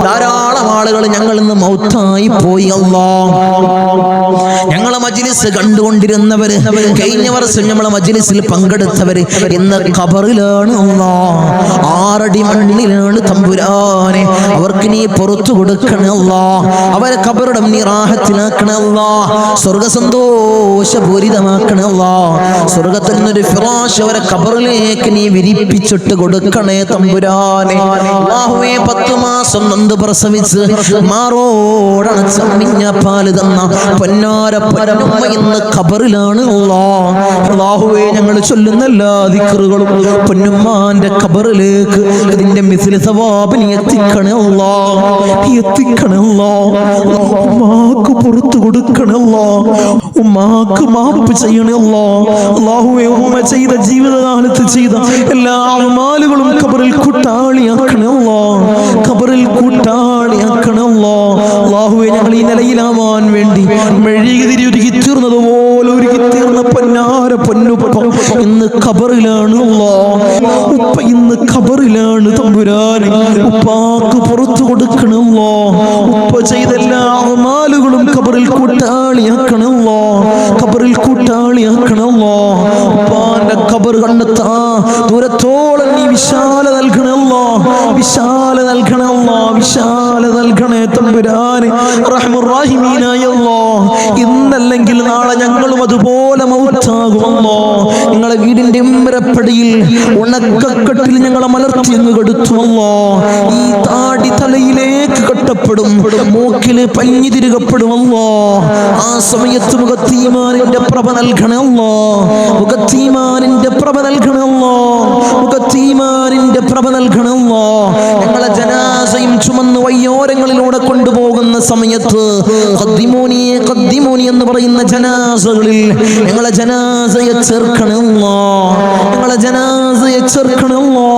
S1: ധാരാളം ആളുകൾ ഞങ്ങളിൽ നിന്ന് മൗത്തായി പോയി അല്ലാ. ഞങ്ങളെ മജ്ലിസ് കണ്ടുകൊണ്ടിരുന്നവര്, കഴിഞ്ഞ വർഷം നമ്മളെ മജ്ലിസിൽ പങ്കെടുത്തവര് ഇന്ന് ഖബറിലാണ് അല്ലാ, 6 അടി മണ്ണിലാണ് തമ്പുരാനെ. അവർക്ക് നീ പുറത്തു കൊടുക്കണേ അല്ലാ, അവരെ ഖബറിടം നീ റാഹത്തിലാക്കണേ അല്ലാ, സ്വർഗ സന്തോഷപൂരിതമാക്കണേ അല്ലാ. സ്വർഗത്തിൽ നിന്നൊരു ഫിറാശ് അവരെ ഖബറിലേക്ക് നീ വിരിപ്പിച്ചിട്ട് കൊടുക്കണേ തമ്പുരാനെ. അല്ലാഹുവേ, 10 മാസം നൊന്ത് പ്രസവിച്ച് മാറോടണച്ച മിഞ്ഞ പാല് തന്ന പൊന്നാര പരമ്മ ഇന്ന് ഖബറിലാണ് അല്ലാ. അല്ലാഹുവേ, ഞങ്ങൾ ചൊല്ലുന്ന എല്ലാ ദിക്റുകളും പൊന്നുമ്മാന്റെ ഖബറിലേക്ക് ഇതിന്റെ മിസ്ലി സവാബ് നീ എത്തിക്കണേ അല്ലാ, എത്തിക്കണേ അല്ലാ. ഉമ്മാക്ക് പുറത്തു കൊടുക്കണേ അല്ലാ, ഉമ്മാക്ക് മാപ്പ് ചെയ്യണേ അല്ലാ. അല്ലാഹുവേ, ഉമ്മ ചെയ്ത ജീവിതകാലത്ത് ചെയ്ത എല്ലാ അമാലുകളും ഖബറിൽ കൂട്ടാളിയാക്കണേ അല്ലാ, ഖബറിൽ കൂട്ടാളിയാക്കണേ അല്ലാ. അല്ലാഹുവേ, ഞങ്ങൾ ഈ നിലയിലാവാൻ വേണ്ടി മെഴുകുതിരി ഒരുക്കി തീർന്നതുപോലെ ഒരുക്കി തീർന്ന പൊന്നാര പൊന്നുപ്പ ഇന്ന് ഖബറിലാണ് അല്ലാ. ഉപ്പ ഇന്ന് ഖബറിലാണ് തമ്പുരാനെ. ഉപ്പാക്ക് പുറത്തു കൊടുക്കണം അല്ലാ, ഉപ്പ ചെയ്ത എല്ലാ അമാലുകളും ഖബറിൽ കൂട്ടാളിയാക്കണം അല്ലാ, ഖബറിൽ കൂട്ടാളിയാക്കണം അല്ലാ. ഉപ്പാന്റെ ഖബർ കണ്ടെത്താ ദൂരത്തോളം നീ വിശാല നൽകണേ അല്ലാ, വിശാല നൽകണേ അല്ലാ, വിശാല നൽകണേ തമ്പുരാനെ. റഹ്മുർ റഹീമീനായ അല്ലാ, ഇന്നല്ലെങ്കിൽ നാളെ ഞങ്ങളും അതുപോലെ മൗത്താകുമല്ലോ. നിങ്ങളെ വീടിന്റെ ഇമ്പരപ്പടിയിൽ ഉണക്കക്കെട്ടിൽ ഞങ്ങളെ മലർത്തി അങ്ങ് കെടുത്തുമല്ലോ. ഈ താടി തലയിലേക്ക് കെട്ടപ്പെടും, മൂക്കില് പഞ്ഞി തിരുകപ്പെടുമല്ലോ. ആ സമയത്ത് മുഖത്തീമാനിന്റെ പ്രഭ നൽകണമല്ലോ, മുഖത്തീമാനിന്റെ പ്രഭ നൽകണമല്ലോ, മുഖത്തീമാനിന്റെ പ്രഭ നൽകണമല്ലോ. ഞങ്ങളെ ജനാസയും ചുമന്ന് വയ്യോരങ്ങളിലൂടെ കൊണ്ടുപോകുന്ന സമയത്ത് ഖദ്ദിമൂനി ഖദ്ദിമൂനി എന്ന് പറയുന്ന ജനാസകളിൽ ഞങ്ങളെ ജനാസയെ ചേർക്കണമല്ലോ, ഞങ്ങളെ ജനാസയെ ചേർക്കണമല്ലോ,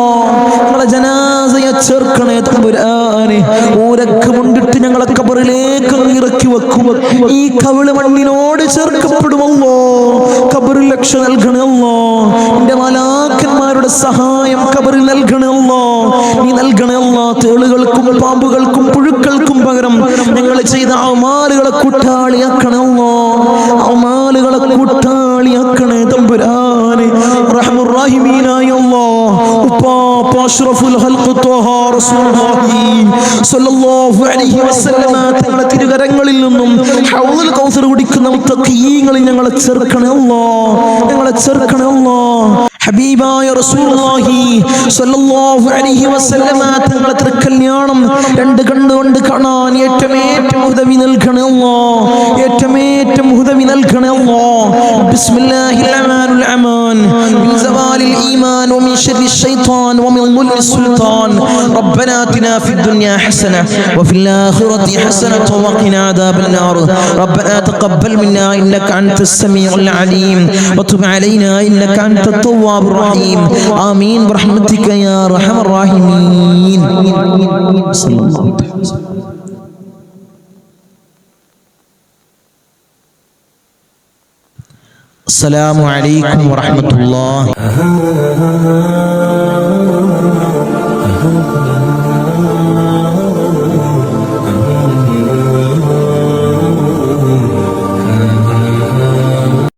S1: ഞങ്ങളെ ജനാസയെ ചേർക്കണേ തമ്പുരാനെ. ഊരക്ക് മുണ്ടിട്ട് ഞങ്ങളെ ഖബറിലേക്ക് ഇറക്കി വെക്കും, ഈ കവിള് മണ്ണിനോട് ചേർക്കപ്പെടുമല്ലോ. ഖബറിൽ രക്ഷ നൽകണമല്ലോ, എന്റെ മാലാഖന്മാരുടെ സഹായം ഖബറിൽ നൽകണമല്ലോ, നീ നൽകണമല്ലോ. തേളുകൾക്കും പാമ്പുകൾക്കും പുഴുക്കൾക്കും പകരം ഞങ്ങൾ ചെയ്ത അമാലുകളെ കൂട്ടാളിയാക്കണമല്ലോ, അമാലുകളെ കൂട്ടാളിയാക്കണേ തമ്പുരാനെ. റഹ്മുർ റഹീമീനായ അല്ലാഹ്, ഉപ്പാപ്പ അഷ്റഫുൽ ഖൽഖ് ത്വഹ റസൂലുള്ളാഹി സ്വല്ലല്ലാഹു അലൈഹി വസല്ലമ തങ്ങളുടെ തിരുകരങ്ങളിൽ നിന്നും ഹൗദുൽ കൗസർ കുടിക്കുന്ന മുത്തഖീങ്ങളിൽ ഞങ്ങളെ ചേർക്കണേ അല്ലാഹ്, ഞങ്ങളെ ചേർക്കണേ അല്ലാഹ്. ഹബീബായ റസൂലുള്ളാഹി സ്വല്ലല്ലാഹു അലൈഹി വസല്ലമ തങ്ങളുടെ തിരുക്കല്യാണം 2 കണ്ണുകൊണ്ട് കാണാൻ ഏറ്റവും ഉദവി നൽകണേ അല്ലാഹ്, ഏറ്റവും ഉദവി നൽകണേ അല്ലാഹ്. ബിസ്മില്ലാഹിർ റഹ്മാനിർ റഹീം. മിൻ സവാലിൽ ഈമാൻ വമിൻ ശർരിൽ ശൈത്താൻ വമിൻ ദുൽമിൽ സുൽത്താൻ. റബ്ബനാ ആതിനാ ഫിദ് ദുനിയാ ഹസന വഫിൽ ആഖിറതി ഹസനത വഖിനാ അദാബൻ നാർ. റബ്ബനാ തഖബ്ബൽ മിന്നാ ഇന്നക അൻതസ് സമീഉൽ അലീം വതുബ് അലൈനാ ഇന്നക അൻതത് തവ്വാബുർ റഹീം. ആമീൻ ബിറഹ്മതിക യാ അർഹമർ റഹീമീൻ. സല്ലല്ലാഹു അലൈഹി വസല്ലം. അസ്സലാമു അലൈക്കും വറഹ്മത്തുള്ളാഹി.